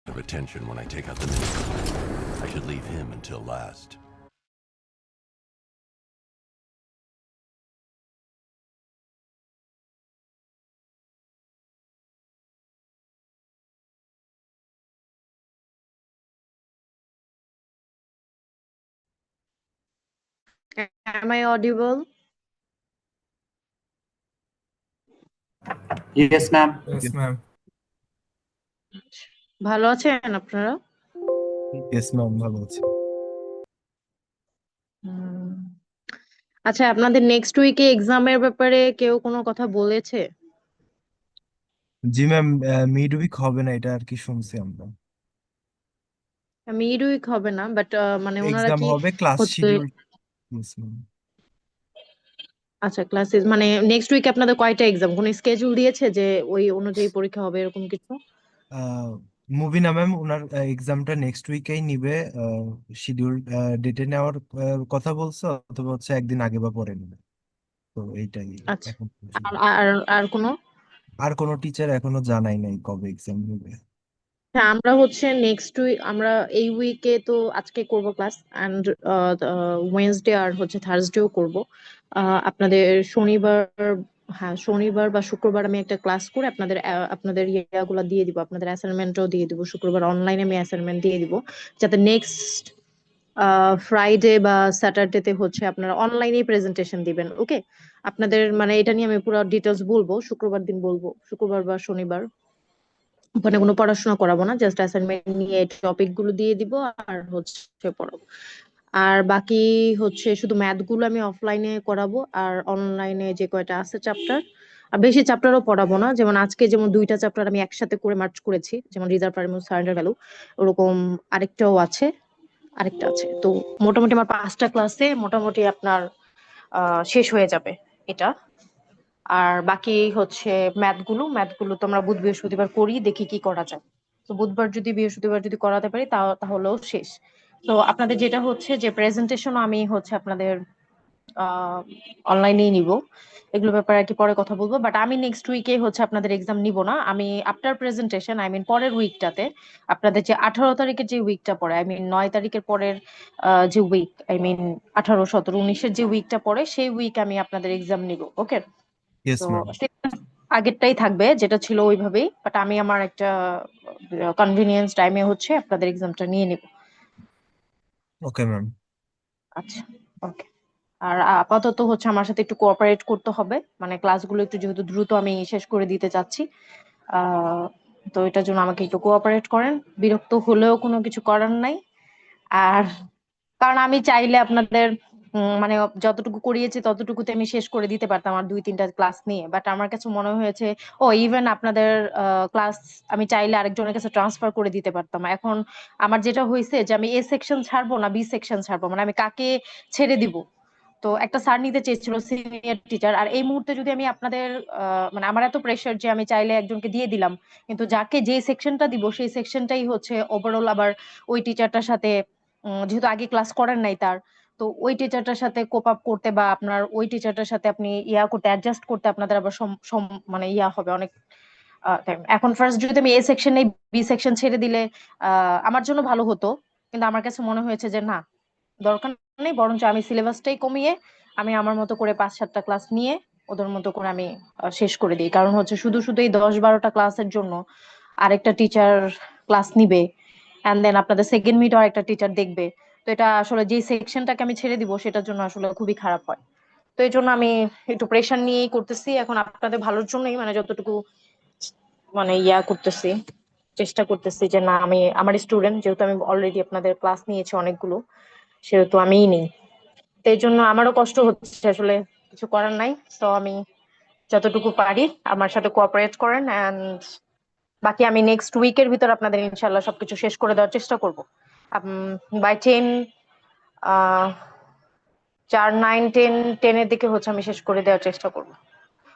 of attention when I take out the mini. I should leave him until last. Am I audible? Yes, ma'am. Yes, ma'am. ভালো আছেন আপনারা? Yes, ma'am. ভালো আছি। আচ্ছা, আপনাদের next উইকে এক্সামের ব্যাপারে কেউ কোনো কথা বলেছে? জি ম্যাম, মিড উইক হবে না, এটা আর কি শুনছি আমরা। মিড উইক হবে না, বাট মানে ওনারা এক্সাম কি হবে, ক্লাস হচ্ছে? শিডিউল। Yes ma'am. আচ্ছা, ক্লাসেস মানে নেক্সট উইকে আপনাদের কয়টা এক্সাম, কোনো স্কেডিউল দিয়েছে যে ওই অনুযায়ী পরীক্ষা হবে এরকম কিছু? মুভি না ম্যাম, ওনার এক্সামটা নেক্সট উইকেই নিবে। শিডিউল ডেটে নেওয়ার কথা বলছে, অথবা হচ্ছে একদিন আগে বা পরে নেবে। তো এইটাই আচ্ছা, এখন আর আর আর কোনো? আর কোনো টিচার এখনো জানাই নাই কবে এক্সাম নেবে। হ্যাঁ, আমরা হচ্ছে নেক্সট উইক, আমরা এই উইকে তো আজকে করব ক্লাস, অ্যান্ড ওয়েনসডে আর হচ্ছে থার্সডেও করব। আপনাদের শনিবার, হ্যাঁ শনিবার বা শুক্রবার আমি একটা ক্লাস করে আপনাদের আপনাদের ইয়াগুলো দিয়ে দিব, আপনাদের অ্যাসাইনমেন্টও দিয়ে দিব। শুক্রবার অনলাইনে আমি অ্যাসাইনমেন্ট দিয়ে দিব, যাতে নেক্সট ফ্রাইডে বা স্যাটারডেতে হচ্ছে আপনারা অনলাইনেই প্রেজেন্টেশন দিবেন। ওকে, আপনাদের মানে এটা নিয়ে আমি পুরো ডিটেলস বলবো, শুক্রবার দিন বলবো, শুক্রবার বা শনিবার। ওখানে কোনো পড়াশোনা করাবো না, জাস্ট অ্যাসাইনমেন্ট নিয়ে টপিক গুলো দিয়ে দিব আর হচ্ছে পড়াবো। আর বাকি হচ্ছে শুধু ম্যাথ গুলো আমি অফলাইনে করাবো, আর অনলাইনে যে কয়টা আছে চ্যাপ্টার, আর বেশি চ্যাপ্টারও পড়াবো না। যেমন আজকে যেমন দুইটা চ্যাপ্টার আমি একসাথে করে মার্চ করেছি, যেমন রিজার্ভ ভ্যালু, সারেন্ডার ভ্যালু, ওরকম আরেকটাও আছে, আরেকটা আছে। তো মোটামুটি আমার 5টা ক্লাসে মোটামুটি আপনার শেষ হয়ে যাবে এটা। আর বাকি হচ্ছে ম্যাথগুলো তো আমরা বুধ বৃহস্পতিবার করি, দেখি কি করা যায়। তো বুধবার যদি বৃহস্পতিবার যদি করাতে পারি তাহলেও শেষ। তো আপনাদের যেটা হচ্ছে যে প্রেজেন্টেশন আমি হচ্ছে আপনাদের অনলাইনেই নিব, এগুলো ব্যাপারে আর কি পরে কথা বলবো। বাট আমি নেক্সট উইকে হচ্ছে আপনাদের এক্সাম নিব না, আমি আফটার প্রেজেন্টেশন আই মিন পরের উইকটাতে, আপনাদের যে 18 তারিখের যে উইকটা পড়ে, আই মিন 9 তারিখের পরের যে উইক, আই মিন 18, 17, 19-এর যে উইকটা পড়ে সেই উইক আমি আপনাদের এক্সাম নিব। ওকে, ইয়েস তো ম্যাম। আগেরটাই থাকবে যেটা ছিল ওইভাবেই, বাট আমি আমার একটা কনভিনিয়েন্স টাইমে হচ্ছে আপনাদের এক্সামটা নিয়ে নিব। Okay ma'am. আচ্ছা, ওকে। আর আপাতত হচ্ছে আমার সাথে একটু কোঅপারেট করতে হবে, মানে ক্লাসগুলো একটু যেহেতু দ্রুত আমি শেষ করে দিতে চাচ্ছি, আহ তো এটার জন্য আমাকে একটু কোঅপারেট করেন। বিরক্ত হলেও কোনো কিছু করার নাই। আর কারণ আমি চাইলে আপনাদের মানে যতটুকু করিয়েছি ততটুকুতে আমি শেষ করে দিতে পারতাম আর 2-3টা ক্লাস নিয়ে, বাট আমার কাছে মনে হয়েছে ও ইভেন আপনাদের ক্লাস আমি চাইলে আরেকজনের কাছে ট্রান্সফার করে দিতে পারতাম। এখন আমার যেটা হয়েছে যে আমি এ সেকশন ছাড়বো না বি সেকশন ছাড়বো, মানে আমি কাকে ছেড়ে দিব। তো একটা স্যার নিতে চেয়েছিল সিনিয়র টিচার, আর এই মুহূর্তে যদি আমি আপনাদের মানে আমার এত প্রেশার যে আমি চাইলে একজনকে দিয়ে দিলাম, কিন্তু যাকে যে সেকশনটা দিব সেই সেকশনটাই হচ্ছে ওভারঅল আবার ওই টিচারটার সাথে যেহেতু আগে ক্লাস করেন নাই তার, তো ওই টিচারটার সাথে কোপ আপ করতে বা আপনার ওই টিচারটার সাথে আপনি ইয়া করতে অ্যাডজাস্ট করতে আপনাদের আবার মানে ইয়া হবে অনেক time। এখন ফার্স্ট যদি আমি এ সেকশন নেই, বি সেকশন ছেড়ে দিলে আমার জন্য ভালো হতো, কিন্তু আমার কাছে মনে হয়েছে যে না, দরকার নেই, বরঞ্চ আমি সিলেবাসটাই কমিয়ে আমি আমার মতো করে 5-7টা ক্লাস নিয়ে ওদের মতো করে আমি শেষ করে দিই। কারণ হচ্ছে শুধু শুধু এই 10-12টা ক্লাসের জন্য আরেকটা টিচার ক্লাস নিবে, এন্ড দেন আপনাদের সেকেন্ড মিট আর একটা টিচার দেখবে। তো এটা আসলে যে সেকশনটাকে আমি ছেড়ে দিব সেটার জন্য আসলে খুবই খারাপ হয়। তো এই জন্য আমি একটু প্রেশার নিয়েই করতেছি এখন, আপনাদের ভালোর জন্যই, মানে যতটুকু মানে ইয়া করতেছি, চেষ্টা করতেছি যে না, আমি আমার স্টুডেন্ট যেহেতু আমি অলরেডি আপনাদের ক্লাস নিয়েছি অনেকগুলো, সেহেতু আমিই নেই। তো এই জন্য আমারও কষ্ট হচ্ছে আসলে, কিছু করার নাই। তো আমি যতটুকু পারি আমার সাথে কোঅপারেট করেন, এন্ড বাকি আমি নেক্সট উইকের ভিতর আপনাদের ইনশাল্লাহ সবকিছু শেষ করে দেওয়ার চেষ্টা করব। বাই 10, 4, 9, 10, 10-এর দিকে হচ্ছে আমি শেষ করে দেওয়ার চেষ্টা করব।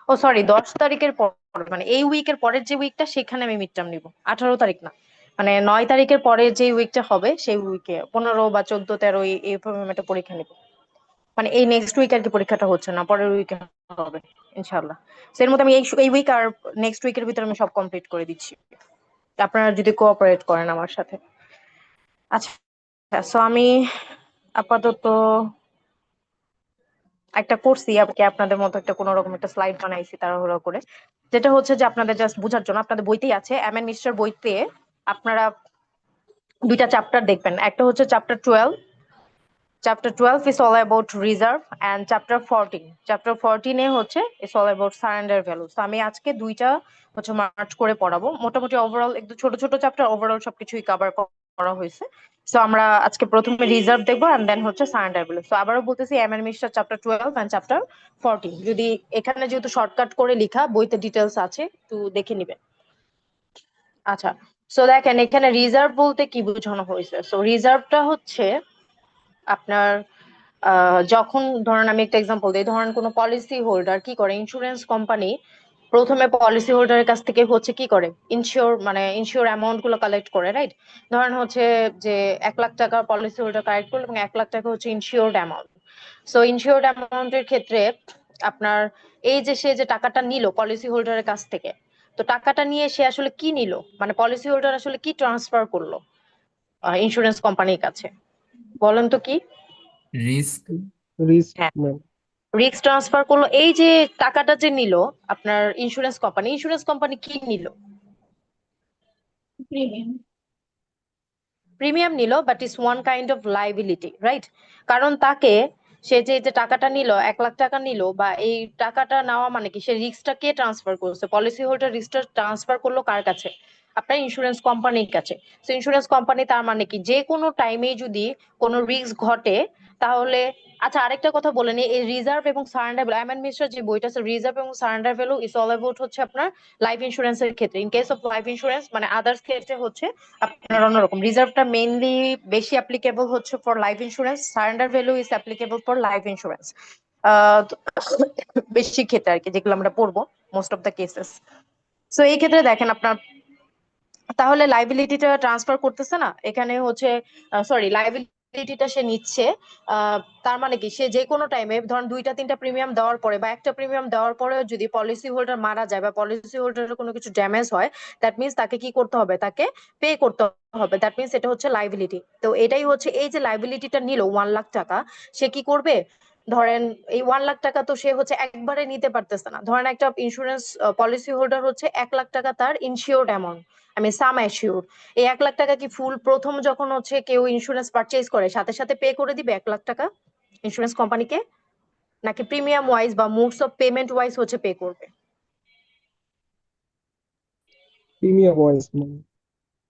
ও সরি, 10 তারিখের পর, মানে এই উইকের পরের যে উইকটা সেখানে আমি মিড টার্ম নিব, 18 তারিখ না, মানে 9 তারিখের পরে যে উইকটা হবে সেই উইকে 15 বা 14, 13 এইভাবে আমি একটা পরীক্ষা নিব। মানে এই নেক্সট উইক আর কি পরীক্ষাটা হচ্ছে না, পরের উইকে হবে ইনশাল্লাহ। তো এর মধ্যে আমি এই উইক আর নেক্সট উইকের ভিতরে আমি সব কমপ্লিট করে দিচ্ছি। আপনারা যদি কোঅপারেট করেন আমার সাথে। আচ্ছা, সো আমি আপাতত একটা করছি আপনাদের মতো একটা কোনো রকম একটা স্লাইড বানাইছি তাড়াহুড়ো করে, যেটা হচ্ছে যে আপনাদের জাস্ট বোঝার জন্য। আপনাদের বইতেই আছে, এম এন মিস্টার বইতে আপনারা দুইটা চ্যাপ্টার দেখবেন। একটা হচ্ছে chapter 12, chapter 12 is all about reserve, and chapter 14, chapter 14 এ হচ্ছে is all about surrender value. তো আমি আজকে দুইটা হচ্ছে মার্চ করে পড়াবো। মোটামুটি ওভারঅল একটু ছোট ছোট চ্যাপ্টার, ওভারঅল সবকিছুই কভার করা হয়েছে। সো আমরা আজকে প্রথমে রিজার্ভ দেখবো এন্ড দেন হচ্ছে সারেন্ডার ভ্যালু। সো আবারও বলতেছি, M N mister chapter 12 and chapter 14। যদি এখানে যেহেতু শর্টকাট করে লেখা, বইতে ডিটেলস আছে, একটু দেখে নিবেন। আচ্ছা, সো দেখেন এখানে রিজার্ভ বলতে কি বোঝানো হয়েছে। সো রিজার্ভটা হচ্ছে আপনার যখন ধরেন, আমি একটা এক্সাম্পল দিই, ধরেন কোনো পলিসি হোল্ডার কি করে, ইন্স্যুরেন্স কোম্পানি প্রথমে পলিসি হোল্ডারের কাছ থেকে হচ্ছে কি করে, ইনশিওর অ্যামাউন্ট গুলো কালেক্ট করে, রাইট? ধরেন হচ্ছে যে 1 লাখ টাকা পলিসি হোল্ডার কালেক্ট করলো এবং 1 লাখ টাকা হচ্ছে ইনশিওর্ড অ্যামাউন্ট। সো ইনশিওর্ড অ্যামাউন্টের ক্ষেত্রে আপনার এই যে সে যে টাকাটা নিল পলিসি হোল্ডারের কাছ থেকে, তো টাকাটা নিয়ে সে আসলে কি নিল, মানে পলিসি হোল্ডার আসলে কি ট্রান্সফার করলো ইন্স্যুরেন্স কোম্পানির কাছে, বলেন তো কি? রিস্ক। রিস্ক হ্যাঁ, ম্যাম। রিস্ক ট্রান্সফার করলো। এই যে টাকাটা যে নিল আপনার ইন্স্যুরেন্স কোম্পানি কি নিল? প্রিমিয়াম নিল, but is one kind of liability, right? কারণ তাকে, সে যে যে টাকাটা নিল, 1 লাখ টাকা নিল, বা এই টাকাটা নেওয়া মানে কি, সে রিস্কটা কে ট্রান্সফার করছে? পলিসি হোল্ডার রিস্কটা ট্রান্সফার করলো কার কাছে? আপনার ইন্স্যুরেন্স কোম্পানির কাছে। তো ইন্স্যুরেন্স কোম্পানি তার মানে কি, যে কোনো টাইমে যদি কোনো রিস্ক ঘটে তাহলে। আচ্ছা, আরেকটা কথা বলে নি, এই রিজার্ভ এবং সারেন্ডার ভ্যালু, এম এন মিশ্র যে বইটা আছে, রিজার্ভ এবং surrender value is all about হচ্ছে আপনার লাইফ ইন্স্যুরেন্সের ক্ষেত্রে। In case of life insurance, মানে আদার্স ক্ষেত্রে হচ্ছে আপনার অন্যরকম। রিজার্ভটা মেইনলি বেশি অ্যাপ্লিকেবল হচ্ছে for life insurance, surrender value is applicable for life insurance বেশি ক্ষেত্রে আর কি, যেগুলো আমরা পড়বো most of the cases. So এই ক্ষেত্রে দেখেন আপনার, তাহলে লাইবিলিটিটা ট্রান্সফার করতেছে না এখানে হচ্ছে, সরি, লাইবিলিটিটা সে নিচ্ছে। তার মানে কি, সে যে কোনো টাইমে ধরেন 2টা 3টা প্রিমিয়াম দেওয়ার পরে বা একটা প্রিমিয়াম দেওয়ার পরেও যদি পলিসি হোল্ডার মারা যায় বা পলিসি হোল্ডারের কোনো কিছু ড্যামেজ হয়, দ্যাট মিনস তাকে কি করতে হবে, তাকে পে করতে হবে। দ্যাট মিনস এটা হচ্ছে লাইবিলিটি। তো এটাই হচ্ছে, এই যে লাইবিলিটিটা নিল 1 লাখ টাকা, সে কি করবে? ধরেন এই 1 লাখ টাকা তো সে হচ্ছে একবারে নিতে পারতেছে না। ধরেন একটা ইন্স্যুরেন্স পলিসি হোল্ডার হচ্ছে 1 লাখ টাকা তার ইনশিওর্ড অ্যামাউন্ট, আমি সাম অ্যাসিওর। এই 1 লাখ টাকা কি ফুল প্রথম যখন হচ্ছে কেউ ইন্স্যুরেন্স পারচেজ করে সাথে সাথে পে করে দিবে 1 লাখ টাকা ইন্স্যুরেন্স কোম্পানিকে, নাকি প্রিমিয়াম ওয়াইজ বা মোডস অফ পেমেন্ট ওয়াইজ হচ্ছে পে করবে? Premium wise ma'am.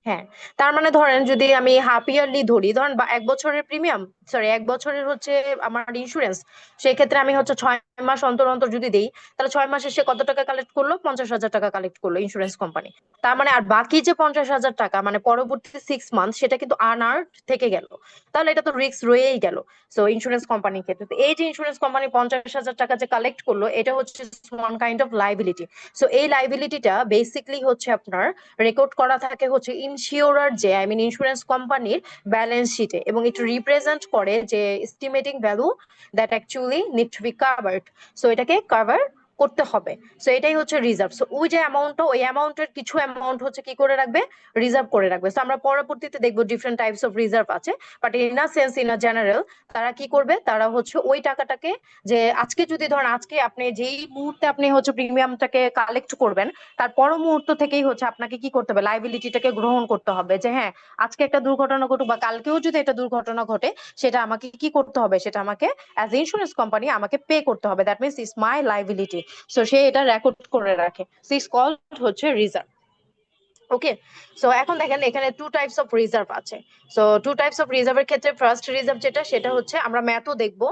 হ্যাঁ, তার মানে ধরেন যদি আমি হাফ ইয়ারলি ধরি, ধরেন বা 1 বছরের প্রিমিয়াম, সরি 1 বছরের হচ্ছে আমার ইন্স্যুরেন্স, সেই ক্ষেত্রে আমি হচ্ছে 6 মাস অন্তর অন্তর যদি দেই, তাহলে 6 মাসে সে কত টাকা কালেক্ট করলো? 50,000 টাকা কালেক্ট করলো ইন্স্যুরেন্স কোম্পানি। তার মানে আর বাকি যে 50,000 টাকা, মানে পরবর্তী 6 মান্থ, সেটা কিন্তু আনআর্নড থেকে গেল। তাহলে এটা তো রিস্ক রয়েই গেল। সো ইন্স্যুরেন্স কোম্পানির ক্ষেত্রে তো এই যে ইন্স্যুরেন্স কোম্পানি 50,000 টাকা যে কালেক্ট করলো, এটা হচ্ছে one kind of liability. So এই লাইবিলিটিটা বেসিকলি হচ্ছে আপনার রেকর্ড করা থাকে হচ্ছে ইনসিওরার, যে আই মিন ইন্স্যুরেন্স কোম্পানির ব্যালেন্স শিটে, এবং এটা রিপ্রেজেন্ট করে যে estimating value that actually need to be covered. So এটাকে কভার করতে হবে। সো এটাই হচ্ছে রিজার্ভ। সো ওই যে অ্যামাউন্টটা, ওই অ্যামাউন্টের কিছু অ্যামাউন্ট হচ্ছে কি করে রাখবে, রিজার্ভ করে রাখবে। সো আমরা পরবর্তীতে দেখবো ডিফারেন্ট টাইপস অফ রিজার্ভ আছে, but in a sense, in a general, তারা কি করবে, তারা হচ্ছে ওই টাকাটাকে, যে আজকে যদি ধরেন আজকে আপনি যেই মুহূর্তে আপনি হচ্ছে প্রিমিয়ামটাকে কালেক্ট করবেন, তার পর মুহূর্ত থেকেই হচ্ছে আপনাকে কি করতে হবে, লাইবিলিটিটাকে গ্রহণ করতে হবে। যে হ্যাঁ, আজকে একটা দুর্ঘটনা ঘটুক বা কালকেও যদি একটা দুর্ঘটনা ঘটে, সেটা আমাকে কি করতে হবে, সেটা আমাকে অ্যাজ ইন্স্যুরেন্স কোম্পানি আমাকে পে করতে হবে। That means is my liability. So সে এটা রেকর্ড করে রাখে। সো ইজ কল্ড হচ্ছে রিজার্ভ। ওকে, সো এখন দেখেন এখানে 2 টাইপস অফ রিজার্ভ আছে। সো 2 টাইপস অফ রিজার্ভের ক্ষেত্রে ফার্স্ট রিজার্ভ যেটা, সেটা হচ্ছে, আমরা ম্যাথও দেখবো,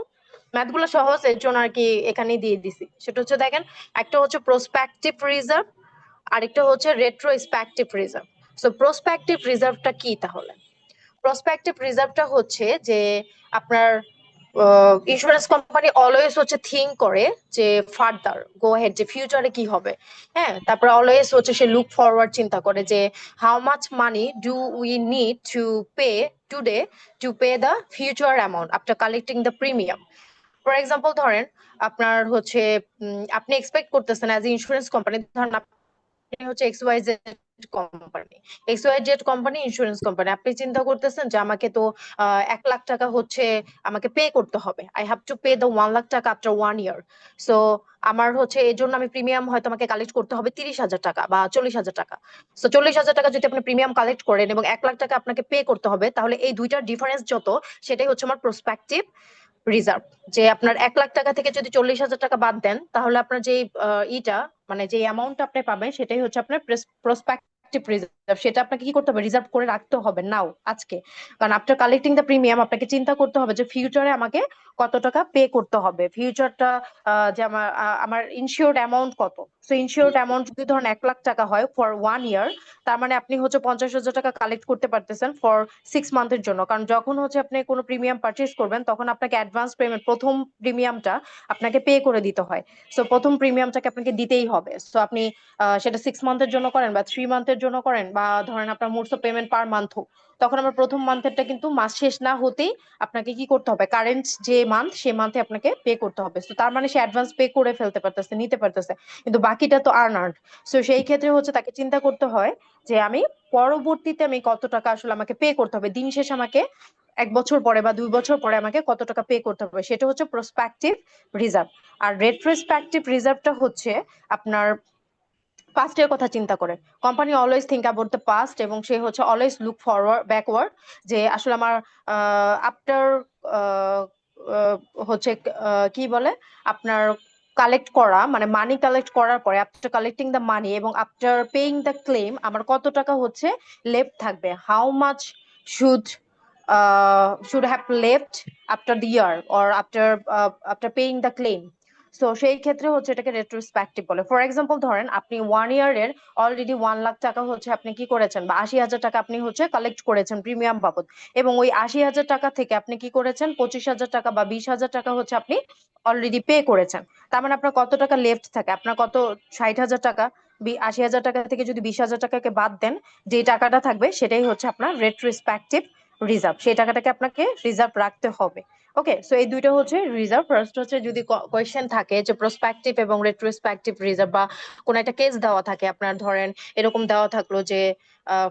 ম্যাথ গুলো সহজ এর জন্য আর কি এখানে দিয়ে দিছি। সেটা হচ্ছে দেখেন, একটা হচ্ছে প্রসপেক্টিভ রিজার্ভ, আরেকটা হচ্ছে রেট্রোস্পেক্টিভ রিজার্ভ। সো প্রসপেক্টিভ রিজার্ভটা কি তাহলে? প্রসপেক্টিভ রিজার্ভটা হচ্ছে যে আপনার ইন্স্যুরেন্স কোম্পানি অলওয়েজ হচ্ছে থিঙ্ক করে যে ফার্দার গো হেড, যে ফিউচারে কি হবে। হ্যাঁ, তারপরে অলওয়েজ হচ্ছে সে লুক ফরওয়ার্ড চিন্তা করে যে how much money do we need to pay today two pay the future amount after collecting the premium. For example ধরেন আপনার হচ্ছে আপনি এক্সপেক্ট করতেছেন অ্যাজ ইন্স্যুরেন্স কোম্পানি, ধরেন আপনি হচ্ছে XYZ company. XYZ company insurance company. আপনি চিন্তা করতেছেন যে আমাকে তো 1 লাখ টাকা হচ্ছে আমাকে পে করতে হবে। I have to pay the 1 lakh টাকা আফটার 1 ইয়ার। সো আমার হচ্ছে এর জন্য আমি প্রিমিয়াম হয়তো আমাকে কালেক্ট করতে হবে 30,000 টাকা বা 40,000 টাকা। সো 40,000 টাকা যদি আপনি প্রিমিয়াম কালেক্ট করেন এবং 1 লাখ টাকা আপনাকে পে করতে হবে, তাহলে এই দুইটার ডিফারেন্স যত, সেটাই হচ্ছে আমার প্রসপেক্টিভ রিজার্ভ। যে আপনার 1 লাখ টাকা থেকে যদি 40,000 টাকা বাদ দেন, তাহলে আপনার যে ইটা মানে যে অ্যামাউন্ট আপনি পাবেন, সেটাই হচ্ছে আপনার প্রসপেক্টিভ রিজার্ভ। সেটা আপনাকে কি করতে হবে, রিজার্ভ করে রাখতে হবে নাও আজকে। কারণ আফটার কালেক্টিং দ্য প্রিমিয়াম আপনাকে চিন্তা করতে হবে যে ফিউচারে আমাকে কত টাকা পে করতে হবে, ফিউচারটা যে আমার ইনশিওর্ড অ্যামাউন্ট কত। সো ইনশিওর্ড অ্যামাউন্ট যদি ধরেন 1 লাখ টাকা হয় ফর 1 ইয়ার, তার মানে আপনি হচ্ছে 50,000 টাকা কালেক্ট করতে পারতেছেন ফর 6 মান্থের জন্য। কারণ যখন হচ্ছে আপনি কোনো প্রিমিয়াম পারচেজ করবেন, তখন আপনাকে অ্যাডভান্স পেমেন্ট, প্রথম প্রিমিয়ামটা আপনাকে পে করে দিতে হয়। সো প্রথম প্রিমিয়ামটাকে আপনাকে দিতেই হবে। সো আপনি সেটা 6 মান্থের জন্য করেন বা 3 মান্থের জন্য করেন, বা ধরেন আপনার modes of payment per month হোক, তখন আমার প্রথম মান্থেরটা কিন্তু মাস শেষ না হতেই আপনাকে কি করতে হবে, কারেন্ট যে মান্থ সে মান্থে আপনাকে পে করতে হবে। তো তার মানে সে অ্যাডভান্স পে করে ফেলতে পারতেছে, নিতে পারতেছে, কিন্তু বাকিটা তো আর্নার্ড। সো সেই ক্ষেত্রে হচ্ছে তাকে চিন্তা করতে হয় যে আমি পরবর্তীতে আমি কত টাকা আসলে আমাকে পে করতে হবে, দিন শেষে আমাকে 1 বছর পরে বা 2 বছর পরে আমাকে কত টাকা পে করতে হবে, সেটা হচ্ছে প্রসপেক্টিভ রিজার্ভ। আর রেট্রোস্পেক্টিভ রিজার্ভটা হচ্ছে আপনার পাস্টের কথা চিন্তা করে। Company always think about the past, এবং সে হচ্ছে অলওয়েজ লুক ফরওয়ার্ড ব্যাকওয়ার্ড, যে আসলে আমার আফটার হচ্ছে কি বলে আপনার কালেক্ট করা মানে মানি কালেক্ট করার পরে, আফটার কালেক্টিং দ্য মানি এবং আফটার পেইং দ্য ক্লেম, আমার কত টাকা হচ্ছে লেফট থাকবে, how much should should have left after the year or after paying the claim. So সেই ক্ষেত্রে হচ্ছে এটাকে রেট্রোস্পেক্টিভ বলে। ফর এক্সাম্পল ধরেন আপনি 1 ইয়ারের অলরেডি 1 লাখ টাকা হচ্ছে আপনি কি করেছেন, বা 80,000 টাকা আপনি হচ্ছে কালেক্ট করেছেন প্রিমিয়াম বাবদ, এবং ওই 80,000 টাকা থেকে আপনি কি করেছেন, 25,000 টাকা বা 20,000 টাকা হচ্ছে আপনি অলরেডি পে করেছেন। তার মানে আপনার কত টাকা লেফট থাকে, আপনার কত, 60,000 টাকা। 80,000 টাকা থেকে যদি 20,000 টাকাকে বাদ দেন, যে টাকাটা থাকবে সেটাই হচ্ছে আপনার রেট্রোস্পেক্টিভ রিজার্ভ। সেই টাকাটাকে আপনাকে রিজার্ভ রাখতে হবে। ওকে, সো এই দুইটা হচ্ছে রিজার্ভ। ফার্স্ট হচ্ছে যদি কোয়েশ্চেন থাকে যে প্রসপেক্টিভ এবং রেট্রোস্পেক্টিভ রিজার্ভ, বা কোন একটা কেস দেওয়া থাকে আপনার, ধরেন এরকম দেওয়া থাকলো যে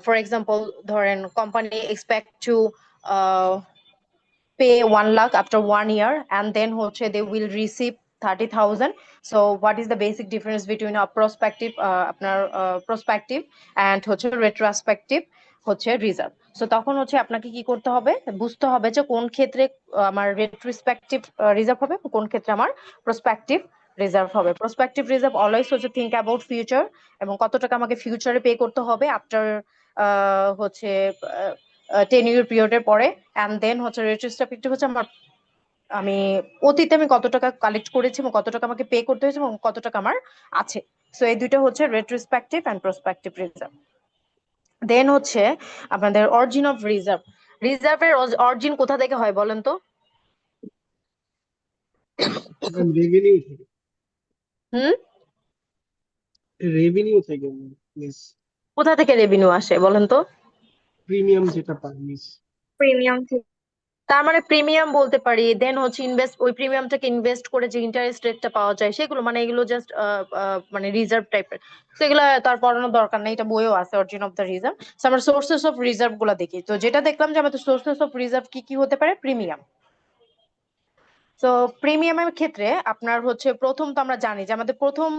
ফর এক্সাম্পল ধরেন company expect to pay 1 lakh after 1 year, and then হচ্ছে they will receive 30,000. So what is the basic difference between a prospective আপনার prospective and হচ্ছে retrospective হচ্ছে রিজার্ভ। সো তখন হচ্ছে আপনাকে কি করতে হবে, বুঝতে হবে যে কোন ক্ষেত্রে আমার রেট্রোস্পেক্টিভ রিজার্ভ হবে, কোন ক্ষেত্রে আমার প্রসপেক্টিভ রিজার্ভ হবে। প্রসপেক্টিভ রিজার্ভ অলওয়েজ হচ্ছে থিঙ্ক অ্যাবাউট ফিউচার, এবং কত টাকা আমাকে ফিউচারে পে করতে হবে আফটার হচ্ছে 10 year পিরিয়ডের পরে। অ্যান্ড দেন হচ্ছে রেট্রোস্পেক্টিভ হচ্ছে আমার আমি অতীতে আমি কত টাকা কালেক্ট করেছি এবং কত টাকা আমাকে পে করতে হয়েছে এবং কত টাকা আমার আছে। সো এই দুইটা হচ্ছে রেট্রোস্পেক্টিভ এন্ড প্রসপেক্টিভ রিজার্ভ। দেন হচ্ছে আপনাদের অরিজিন অফ রিজার্ভ। রিজার্ভের অরিজিন কোথা থেকে হয় বলেন তো? রেভিনিউ থেকে। হুম, রেভিনিউ থেকে মিস। কোথা থেকে রেভিনিউ আসে বলেন তো? প্রিমিয়াম যেটা পাই মিস। প্রিমিয়াম। তার মানে প্রিমিয়াম বলতে পারি, দেন হচ্ছে ইনভেস্ট, ওই প্রিমিয়ামটাকে ইনভেস্ট করে যে ইন্টারেস্ট রেটটা পাওয়া যায় সেগুলো, মানে এগুলো জাস্ট মানে রিজার্ভ টাইপের। সেগুলো তার পড়ানোর দরকার নেই, এটা বইও আছে অরিজিন অফ দ্য রিজার্ভ। আমরা সোর্সেস অফ রিজার্ভ গুলা দেখি। তো যেটা দেখলাম যে আমাদের সোর্সেস অফ রিজার্ভ কি কি হতে পারে, প্রিমিয়াম। তো প্রিমিয়ামের ক্ষেত্রে আপনার হচ্ছে প্রথম তো আমরা জানি যে আমাদের প্রথম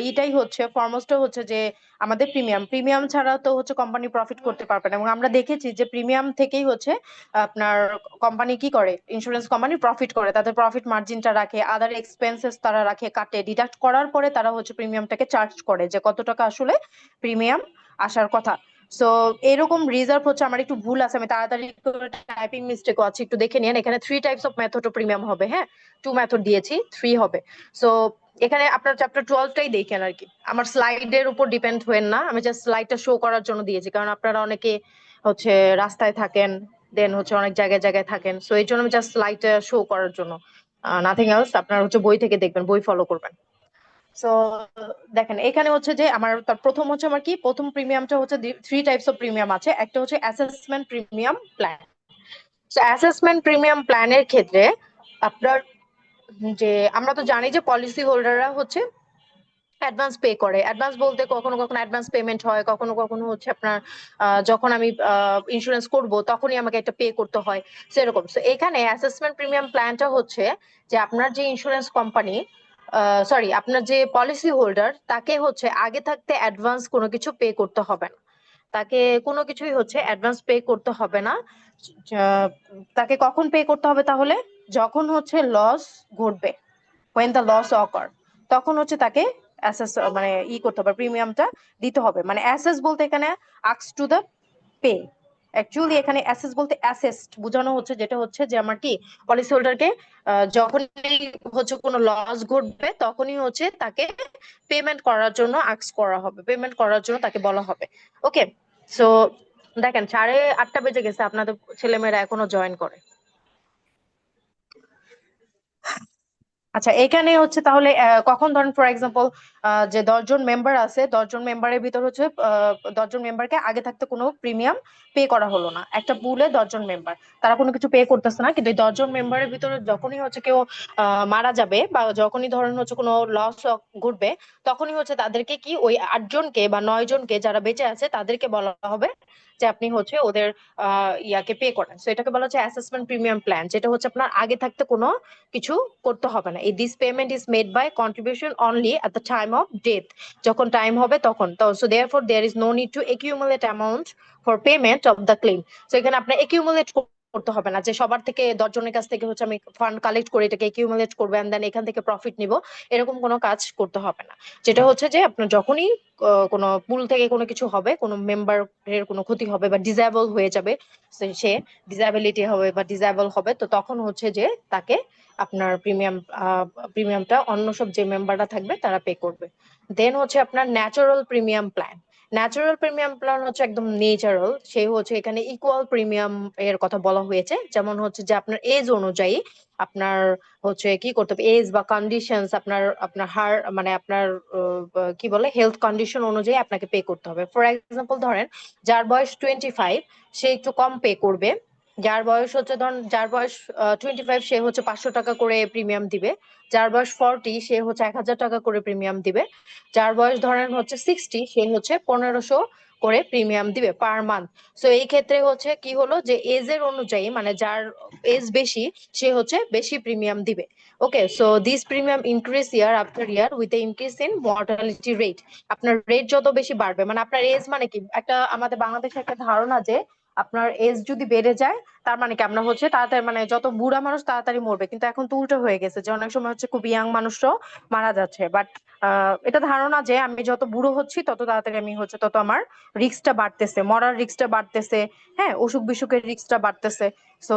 এটাই হচ্ছে ফরমোস্টটা হচ্ছে যে আমাদের প্রিমিয়াম, প্রিমিয়াম ছাড়া তো হচ্ছে কোম্পানি প্রফিট করতে পারবে না। এবং আমরা দেখেছি যে প্রিমিয়াম থেকেই হচ্ছে আপনার কোম্পানি কি করে, ইন্স্যুরেন্স কোম্পানি প্রফিট করে, তাদের প্রফিট মার্জিনটা রাখে, আদার এক্সপেন্সেস তারা রাখে, কাটে, ডিডাক্ট করার পরে তারা হচ্ছে প্রিমিয়ামটাকে চার্জ করে যে কত টাকা আসলে প্রিমিয়াম আসার কথা। সো এরকম রিজার্ভ হচ্ছে, আমার একটু ভুল আছে, আমি তাড়াতাড়ি টাইপিং মিস্টেকও আছে, একটু দেখে নিন। এখানে 3 types of method of premium হবে, হ্যাঁ, 2 মেথড দিয়েছি, 3 হবে। সো এখানে আপনার চ্যাপ্টার 12টাই দেখেন আর কি, আমার স্লাইডের উপর ডিপেন্ড হবেন না, আমি জাস্ট স্লাইডটা শো করার জন্য দিয়েছি, কারণ আপনারা অনেকে হচ্ছে রাস্তায় থাকেন, দেন হচ্ছে অনেক জায়গায় জায়গায় থাকেন। সো এই জন্য আমি জাস্ট স্লাইডটা শো করার জন্য, নাথিং এলস। আপনারা হচ্ছে বই থেকে দেখবেন, বই ফলো করবেন। সো দেখেন এখানে হচ্ছে যে আমার তার প্রথম হচ্ছে আমার কি, প্রথম প্রিমিয়ামটা হচ্ছে 3 টাইপস অফ প্রিমিয়াম আছে। একটা হচ্ছে অ্যাসেসমেন্ট প্রিমিয়াম প্ল্যান। তো অ্যাসেসমেন্ট প্রিমিয়াম প্ল্যানের ক্ষেত্রে আপনার যে আমরা তো জানি যে পলিসি হোল্ডাররা হচ্ছে অ্যাডভান্স পে করে। অ্যাডভান্স বলতে কখনো কখনো অ্যাডভান্স পেমেন্ট হয়, কখনো কখনো হচ্ছে আপনার যখন আমি ইন্স্যুরেন্স করব তখনই আমাকে একটা পে করতে হয়, সেরকম। তো এখানে অ্যাসেসমেন্ট প্রিমিয়াম প্ল্যানটা হচ্ছে যে আপনার যে ইন্স্যুরেন্স কোম্পানি, সরি আপনার যে পলিসি হোল্ডার, তাকে হচ্ছে আগে থাকতে অ্যাডভান্স কোনো কিছু পে করতে হবে না। তাকে কোনো কিছুই হচ্ছে অ্যাডভান্স পে করতে হবে না। আহ, তাকে কখন পে করতে হবে তাহলে? যখন হচ্ছে লস ঘটবে, when the loss occur, তখন হচ্ছে তাকে অ্যাসেস মানে করতে হবে, প্রিমিয়ামটা দিতে হবে। মানে অ্যাসেস বলতে এখানে আক্স টু দ্য পে, অ্যাকচুয়ালি এখানে অ্যাসেস বলতে অ্যাসেস্ট বোঝানো হচ্ছে, যেটা হচ্ছে যে আমার কি পলিসি হোল্ডারকে যখনই হচ্ছে কোনো লস ঘটবে তখনই হচ্ছে তাকে পেমেন্ট করার জন্য আক্স করা হবে, পেমেন্ট করার জন্য তাকে বলা হবে। ওকে, সো দেখেন 8:30 বেজে গেছে, আপনাদের ছেলেমেয়েরা এখনো জয়েন করে। আচ্ছা, এখানে হচ্ছে তাহলে কখন ধরেন ফর এক্সাম্পল যে 10 জন মেম্বার আছে, 10 জন মেম্বারের ভিতর হচ্ছে 10 জন মেম্বারকে আগে থাকতে কোনো প্রিমিয়াম পে করা হলো না। একটা পুলে 10 জন মেম্বার, তারা কোনো কিছু পে করতেছে না, কিন্তু এই 10 জন মেম্বারের ভিতরে যখনই হচ্ছে কেউ মারা যাবে বা যখনই ধরেন হচ্ছে কোনো লস ঘটবে, তখনই হচ্ছে তাদেরকে কি ওই 8 জনকে বা 9 জনকে যারা বেঁচে আছে তাদেরকে বলা হবে যে আপনি হচ্ছে ওদের ইয়াকে পে করেন। তো এটাকে বলা হচ্ছে অ্যাসেসমেন্ট প্রিমিয়াম প্ল্যান, যেটা হচ্ছে আপনার আগে থাকতে কোনো কিছু করতে হবে না। এই this payment is made by contribution only at the time of death, যখন টাইম হবে তখন। তো so therefore there is no need to accumulate amount for payment of the claim. তো এখানে আপনার একিউমুলেট করতে হবে না যে সবার থেকে 10 জনের কাছ থেকে হচ্ছে আমি ফান্ড কালেক্ট করে এটাকে একিউমুলেট করবো এন্ড দেন এখান থেকে প্রফিট নিব, এরকম কোনো কাজ করতে হবে না। যেটা হচ্ছে যে আপনার যখনই কোনো পুল থেকে কোনো কিছু হবে, কোনো মেম্বারের কোনো ক্ষতি হবে বা ডিসেবল হয়ে যাবে, সে ডিসেবিলিটি হবে বা ডিসেবল হবে, তো তখন হচ্ছে যে তাকে আপনার প্রিমিয়ামটা অন্য সব যে মেম্বাররা থাকবে তারা পে করবে। দেন হচ্ছে আপনার natural premium plan. Natural premium plan হচ্ছে একদম নেচারাল, সেই হচ্ছে এখানে ইকুয়াল প্রিমিয়াম এর কথা বলা হয়েছে। যেমন হচ্ছে যে আপনার এজ অনুযায়ী আপনার হচ্ছে কি করতে হবে, এজ বা কন্ডিশনস, আপনার আপনার হার মানে আপনার কি বলে হেলথ কন্ডিশন অনুযায়ী আপনাকে পে করতে হবে। ফর এক্সাম্পল ধরেন যার বয়স 25, সে একটু কম পে করবে। যার বয়স হচ্ছে ধরুন যার বয়স 25, সে হচ্ছে 500 টাকা করে প্রিমিয়াম দিবে। যার বয়স 40, সে হচ্ছে 1000 টাকা করে প্রিমিয়াম দিবে। যার বয়স ধরেন হচ্ছে 60, সে হচ্ছে 1500 করে প্রিমিয়াম দিবে পার মান্থ। সো এই ক্ষেত্রে হচ্ছে কি হলো যে এজ এর অনুযায়ী, মানে যার এজ বেশি সে হচ্ছে বেশি প্রিমিয়াম দিবে। Okay, so this premium increase year after year with the increase in mortality rate. আপনার রেট যত বেশি বাড়বে, মানে আপনার এজ মানে কি, একটা আমাদের বাংলাদেশে একটা ধারণা যে আপনার এজ যদি বেড়ে যায় তার মানে কি আমরা হচ্ছে তাড়াতাড়ি, মানে যত বুড়া মানুষ তাড়াতাড়ি মরবে, কিন্তু এখন তো উল্টো হয়ে গেছে যে অনেক সময় হচ্ছে খুব ইয়াং মানুষরাও মারা যাচ্ছে। বাট এটা ধারণা যে আমি যত বুড়ো হচ্ছি তত তাড়াতাড়ি আমি হচ্ছে তত আমার রিস্কটা বাড়তেছে, মরার রিস্কটা বাড়তেছে, হ্যাঁ, অসুখ বিসুখের রিস্কটা বাড়তেছে। সো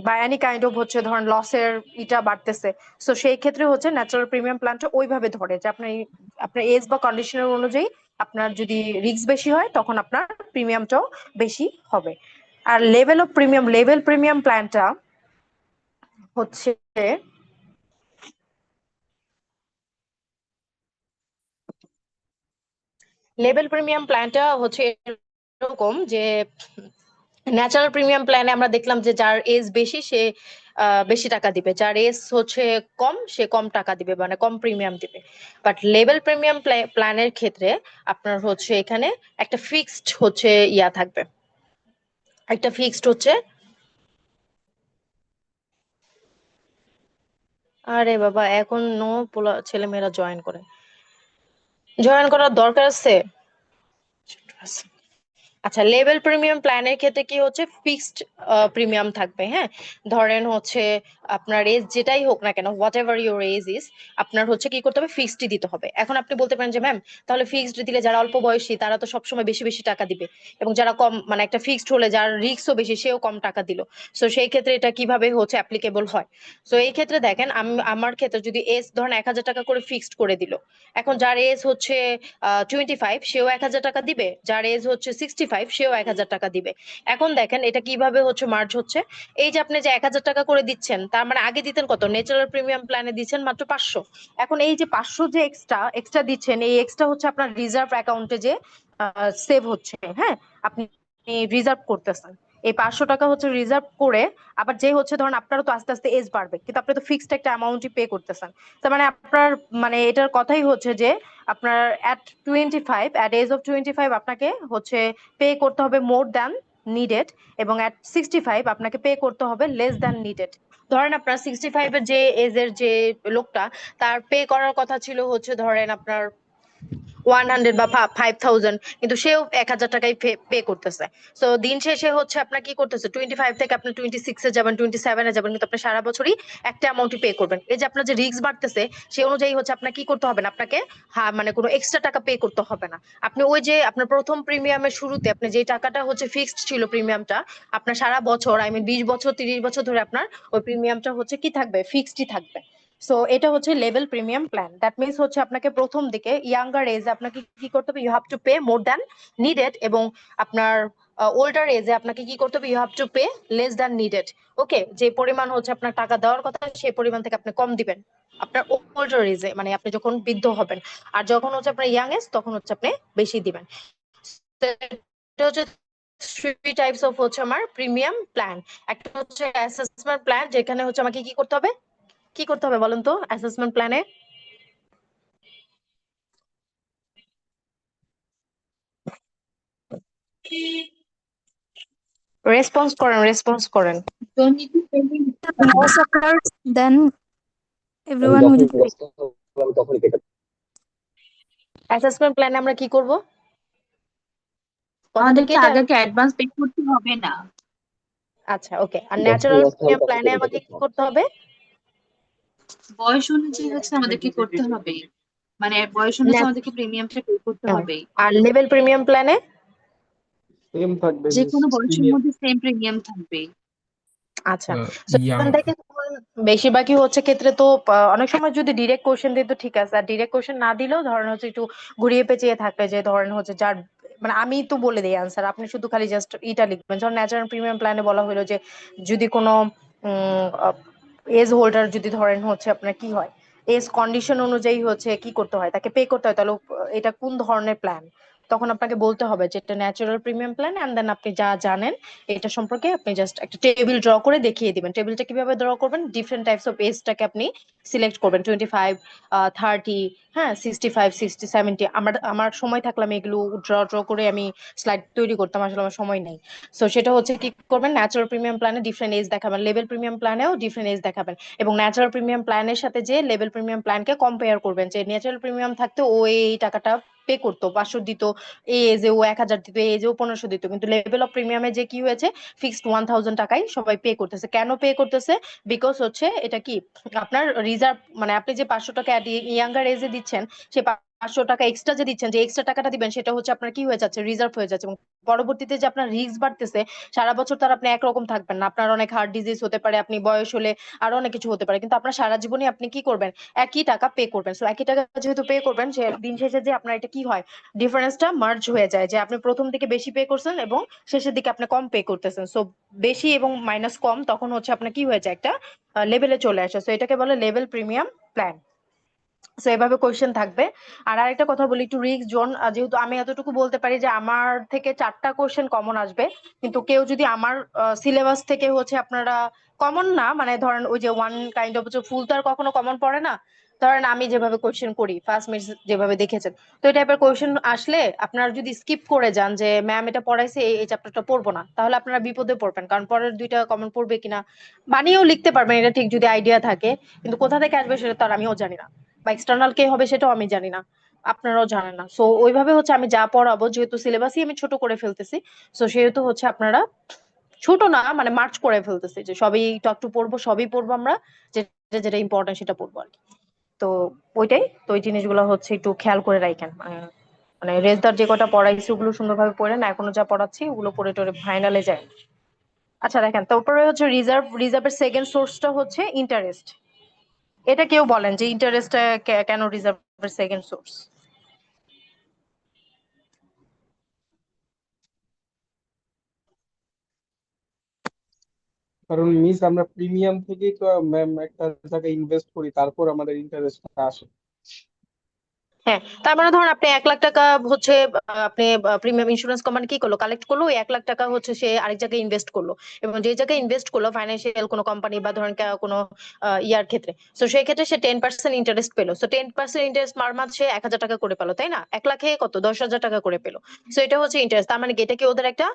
বা এনি কাইন্ড অফ হচ্ছে ধরেন লসের ইটা বাড়তেছে। সো সেই ক্ষেত্রে হচ্ছে ন্যাচারাল প্রিমিয়াম প্ল্যানটা ওইভাবে ধরে যে আপনার আপনার এজ বা কন্ডিশনের অনুযায়ী আপনার যদি রিস্ক বেশি হয় তখন আপনার প্রিমিয়ামটাও বেশি হবে। আর লেভেল প্রিমিয়াম প্ল্যানটা হচ্ছে এরকম যে ন্যাচারাল প্রিমিয়াম প্ল্যানে আমরা দেখলাম যে যার এজ বেশি সে বেশি টাকা দিবে, যার এজ হচ্ছে কম সে কম টাকা দিবে, মানে কম প্রিমিয়াম দিবে। বাট লেভেল প্রিমিয়াম প্ল্যানের ক্ষেত্রে আপনার হচ্ছে এখানে একটা ফিক্সড হচ্ছে ইয়া থাকবে, একটা ফিক্সড হচ্ছে। আরে বাবা, এখন নো ছেলেমেয়েরা জয়েন করার দরকার আছে। আচ্ছা, লেভেল প্রিমিয়াম প্ল্যানের ক্ষেত্রে কি হচ্ছে ফিক্সড প্রিমিয়াম থাকবে, হ্যাঁ। ধরেন হচ্ছে আপনার এজ যেটাই হোক না কেন, whatever your age is, আপনার হচ্ছে কি করতে হবে, ফিক্সডই দিতে হবে। এখন আপনি বলতে পারেন যে ম্যাম তাহলে ফিক্সড দিলে যারা অল্প বয়সী তারা তো সবসময় বেশি বেশি টাকা দিবে, এবং যারা কম, মানে একটা ফিক্সড হলে যার রিস্কও বেশি সেও কম টাকা দিল, সো সেই ক্ষেত্রে এটা কিভাবে হচ্ছে অ্যাপ্লিকেবল হয়? সো এই ক্ষেত্রে দেখেন, আমার ক্ষেত্রে যদি এজ ধরেন 1000 টাকা করে ফিক্সড করে দিল, এখন যার এজ হচ্ছে 25 সেও 1000 টাকা দিবে, যার এজ হচ্ছে 65 সেও 1000 টাকা দিবে। এখন দেখেন এটা কিভাবে হচ্ছে মার্জ হচ্ছে। এই যে আপনি যে 1000 টাকা করে দিচ্ছেন, তার মানে আগে দিতেন কত, ন্যাচারাল প্রিমিয়াম প্ল্যানে দিচ্ছেন মাত্র 500। এখন এই যে 500 যে এক্সট্রা এক্সট্রা দিচ্ছেন, এই এক্সট্রা হচ্ছে আপনার রিজার্ভ অ্যাকাউন্টে যে সেভ হচ্ছে, হ্যাঁ, আপনি রিজার্ভ করতেছেন। এই 500 টাকা হচ্ছে রিজার্ভ করে আবার যে হচ্ছে ধরেন আপনারও তো আস্তে আস্তে এজ বাড়বে, কিন্তু আপনি তো ফিক্সড একটা অ্যামাউন্টই পে করতেছেন। তার মানে আপনার মানে এটার কথাই হচ্ছে যে আপনার অ্যাট এজ অফ 25 আপনাকে হচ্ছে পে করতে হবে মোর দ্যান নিডেড, এবং অ্যাট 65 আপনাকে পে করতে হবে লেস দ্যান নিডেড। ধরেন আপনার 65 এর যে এজের যে লোকটা, তার পে করার কথা ছিল হচ্ছে ধরেন আপনার 100 বা 5000, কিন্তু সেও 1000 টাকাই পে করতেছে। সো দিন শেষে হচ্ছে আপনার কি করতেছে, 25 থেকে আপনি 26-এ যাবেন, 27-এ যাবেন, কিন্তু আপনি সারা বছরই একটা অ্যামাউন্টই পে করবেন। এই যে আপনার যে রিস্ক বাড়তেছে, সেই অনুযায়ী হচ্ছে আপনার কি করতে হবে না, আপনাকে মানে কোনো এক্সট্রা টাকা পে করতে হবে না। আপনি ওই যে আপনার প্রথম প্রিমিয়ামের শুরুতে আপনি যে টাকাটা হচ্ছে ফিক্সড ছিল প্রিমিয়ামটা, আপনার সারা বছর 20 বছর 30 বছর ধরে আপনার ওই প্রিমিয়ামটা হচ্ছে কি থাকবে, ফিক্সডই থাকবে। সো এটা হচ্ছে level premium plan. That means হচ্ছে আপনাকে প্রথম দিকে ইয়াঙ্গার এজে আপনাকে কি করতে হবে, you have to pay more than needed, এবং আপনার ওল্ডার এজে আপনাকে কি করতে হবে, you have to pay less than needed. Okay, যে পরিমাণ হচ্ছে আপনার টাকা দেওয়ার কথা সেই পরিমাণ থেকে আপনি কম দিবেন আপনার ওল্ডার এজে, মানে আপনি যখন বৃদ্ধ হবেন। আর যখন হচ্ছে আপনার ইয়াং এজ, তখন হচ্ছে আপনি বেশি দিবেন। তো এটা হচ্ছে থ্রি টাইপস অফ হচ্ছে আমার প্রিমিয়াম প্ল্যান। একটা হচ্ছে অ্যাসেসমেন্ট প্ল্যান, যেখানে হচ্ছে আমাকে কি করতে হবে, কি করতে হবে বলেন তো অ্যাসেসমেন্ট প্ল্যানে? রেসপন্স করেন, রেসপন্স করেন। Don't need to pay me. Loss occurs, then আমি everyone যখন will pay. লস আমি তখনই কেটে অ্যাসেসমেন্ট প্ল্যানে আমরা কি করব, কথাটা আমাদেরকে কেটে আগে কি অ্যাডভান্স পে করতে হবে না? আচ্ছা ওকে। আর যখন ন্যাচারাল লস হবে প্রিমিয়াম তখন প্ল্যানে কেটে আমাকে দিতে কি হবে। করতে হবে? বয়স অনুযায়ী হচ্ছে আমাদেরকে করতে হবে, মানে বয়স অনুযায়ী আমাদেরকে প্রিমিয়ামটা পে করতে হবে। আর লেভেল প্রিমিয়াম প্ল্যানে? সেম থাকবে যে মিস, কোনো বয়সের প্রিমিয়াম। মধ্যে সেম প্রিমিয়াম থাকবে। আচ্ছা, so ইয়াং এখান থেকে বেশিরভাগই হচ্ছে ক্ষেত্রে তো অনেক সময় যদি ডিরেক্ট কোশ্চেন দিত ঠিক আছে, আর ডিরেক্ট কোশ্চেন না দিলেও ধরেন হচ্ছে একটু ঘুরিয়ে পেঁচিয়ে থাকবে, যে ধরেন হচ্ছে যার মানে আমি তো বলে দিই আনসার, আপনি শুধু খালি জাস্ট ইটা লিখবেন। যেমন ন্যাচারাল প্রিমিয়াম প্ল্যানে বলা হলো যে যদি কোনো এজ হোল্ডার যদি ধরেন হচ্ছে আপনার কি হয়, এজ কন্ডিশন অনুযায়ী হচ্ছে কি করতে হয়, তাকে পে করতে হয়, তাহলে এটা কোন ধরনের প্ল্যান, তখন আপনাকে বলতে হবে যে এটা natural premium plan, and then আপনি যা জানেন এটা সম্পর্কে আপনি জাস্ট একটা টেবিল ড্র করে দেখিয়ে দিবেন। টেবিলটা কিভাবে ড্র করবেন, ডিফারেন্ট টাইপস অফ এজটাকে আপনি সিলেক্ট করবেন, 25, 30, হ্যাঁ 65, 60, 70। আমার আমার সময় থাকলে আমি এগুলো ড্র করে আমি স্লাইড তৈরি করতাম, আসলে আমার সময় নেই। সো সেটা হচ্ছে কি করবেন, ন্যাচারাল প্রিমিয়াম প্ল্যানে ডিফারেন্ট এজ দেখাবেন, লেভেল প্রিমিয়াম প্ল্যানেও ডিফারেন্ট এজ দেখাবেন, এবং ন্যাচারাল প্রিমিয়াম প্ল্যানের সাথে যে লেভেল প্রিমিয়াম প্ল্যানকে কম্পেয়ার করবেন, যে ন্যাচারাল প্রিমিয়াম থাকতে ও এই টাকাটা পে করতো, 500 দিত, এই এজে ও 1000 দিত, এই এজেও 1500 দিত, কিন্তু লেভেল অফ প্রিমিয়ামে যে কি হয়েছে, ফিক্সড 1000 টাকাই সবাই পে করতেছে। কেন পে করতেছে? বিকজ হচ্ছে এটা কি আপনার রিজার্ভ, মানে আপনি যে 500 টাকা ইয়াঙ্গার এজে দিচ্ছেন, সে 500 টাকা এক্সট্রা যে দিচ্ছেন, যে এক্সট্রা টাকাটা দিবেন সেটা হচ্ছে আপনার কি হয়ে যাচ্ছে, রিজার্ভ হয়ে যাচ্ছে, এবং পরবর্তীতে যে আপনার রিস্ক বাড়তেছে, সারা বছর তার আপনি একরকম থাকবেন না, আপনার অনেক হার্ট ডিজিজ হতে পারে, আপনি বয়স হলে আরো অনেক কিছু হতে পারে, কিন্তু আপনার সারা জীবনে আপনি কি করবেন, একই টাকা পে করবেন। সো একই টাকা যেহেতু পে করবেন, সে দিন শেষে যে আপনার এটা কি হয়, ডিফারেন্সটা মার্জ হয়ে যায়, যে আপনি প্রথম দিকে বেশি পে করছেন এবং শেষের দিকে আপনি কম পে করতেছেন। সো বেশি এবং মাইনাস কম তখন হচ্ছে আপনার কি হয়ে যায়, একটা লেভেলে চলে আসে। সো এটাকে বলে লেভেল প্রিমিয়াম প্ল্যান। সো এভাবে কোয়েশ্চেন থাকবে। আর আরেকটা কথা বলি, একটু রিস্ক জোন, যেহেতু আমি এতটুকু বলতে পারি যে আমার থেকে 4টা কোয়েশ্চেন কমন আসবে, কিন্তু কেউ যদি আমার সিলেবাস থেকে হচ্ছে আপনারা কমন না, মানে ধরেন ওই যে ওয়ান কাইন্ড অফ ফুল তো আর কখনো কমন পড়ে না, ধরেন আমি যেভাবে কোয়েশ্চেন করি ফার্স্ট মিনিট যেভাবে দেখেছেন, তো এই টাইপের কোয়েশ্চেন আসলে আপনারা যদি স্কিপ করে যান যে ম্যাম এটা পড়াইছে এই চ্যাপ্টারটা পড়বো না, তাহলে আপনারা বিপদে পড়বেন, কারণ পরের 2টা কমন পড়বে কিনা, বানিয়েও লিখতে পারবেন এটা ঠিক যদি আইডিয়া থাকে, কিন্তু কোথা থেকে আসবে সেটা তো আর আমিও জানি না, বা এক্সটার্নাল কে হবে সেটাও আমি জানি না, আপনারাও জানেন না। সো ওইভাবে হচ্ছে আমি যা পড়াবো, যেহেতু সিলেবাসই আমি ছোট করে ফেলতেছি, সো সেহেতু হচ্ছে আপনারা ছোট না মানে মার্চ করে ফেলতেছি, যে সবই একটু পড়বো, সবই পড়বো আমরা, যেটা যেটা ইম্পর্টেন্ট সেটা পড়বো আর কি। তো ওইটাই তো, ওই জিনিসগুলো হচ্ছে একটু খেয়াল করে রাখেন, মানে রেজদার যে কটা পড়াইছি ওগুলো সুন্দরভাবে পড়েন, এখনো যা পড়াচ্ছি ওগুলো পড়ে টরে ফাইনালে যায়। আচ্ছা দেখেন, তারপরে হচ্ছে রিজার্ভের সেকেন্ড সোর্সটা হচ্ছে ইন্টারেস্ট। এটা কেউ বলেন যে ইন্টারেস্টটা কেন রিজার্ভের সেকেন্ড সোর্স? কারণ মিস আমরা প্রিমিয়াম থেকেই তো ম্যাম একটা জায়গায় ইনভেস্ট করি, তারপর আমাদের ইন্টারেস্টটা আসে। হ্যাঁ, তার মানে ধরুন আপনি 1 লাখ টাকা হচ্ছে আপনি প্রিমিয়াম ইন্স্যুরেন্স কোম্পানি কি করলো, কালেক্ট করলো, ওই 1 লাখ টাকা হচ্ছে সে আরেক জায়গায় ইনভেস্ট করলো, এবং যে জায়গায় ইনভেস্ট করলো ফাইন্যান্সিয়াল কোনো কোম্পানি বা ধরেন কোনো ইয়ার ক্ষেত্রে, তো সেই ক্ষেত্রে সে 10% ইন্টারেস্ট পেলো। তো 10% ইন্টারেস্ট মার মাস সে 1,000 টাকা করে পেলো, তাই না? 1 লাখে কত, 10,000 টাকা করে পেলো। তো এটা হচ্ছে ইন্টারেস্ট। তার মানে কি এটা কি ওদের একটা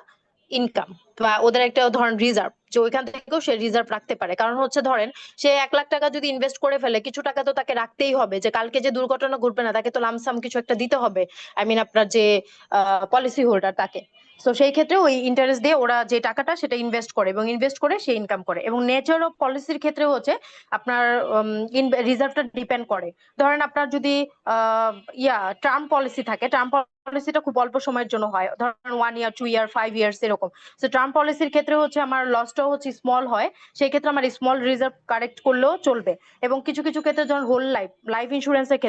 ইনকাম বা ওদের একটা ধরেন রিজার্ভ, যে ওইখান থেকেও সে রিজার্ভ রাখতে পারে। কারণ হচ্ছে ধরেন সে 1 লাখ টাকা যদি ইনভেস্ট করে ফেলে, কিছু টাকা তো তাকে রাখতেই হবে, যে কালকে যে দুর্ঘটনা ঘটবে না, তাকে তো লামসাম কিছু একটা দিতে হবে। আই মিন আপনার যে পলিসি হোল্ডার তাকে। তো সেই ক্ষেত্রে ওই ইন্টারেস্ট দিয়ে ওরা যে টাকাটা সেটা ইনভেস্ট করে, এবং ইনভেস্ট করে সে ইনকাম করে। এবং নেচার অফ পলিসির ক্ষেত্রে হচ্ছে আপনার রিজার্ভটা ডিপেন্ড করে। ধরেন আপনার যদি টার্ম পলিসি থাকে, টার্ম পলিসিটা খুব অল্প সময়ের জন্য হয়, ধরেন 1 ইয়ার, 2 ইয়ার, 5 ইয়ার্স এরকম। তো টার্ম পলিসির ক্ষেত্রে হচ্ছে আমার লসটাও হচ্ছে স্মল হয়, সেই ক্ষেত্রে আমার স্মল রিজার্ভ কারেক্ট করলেও চলবে। এবং কিছু কিছু ক্ষেত্রে যখন হোল লাইফ ইন্স্যুরেন্সের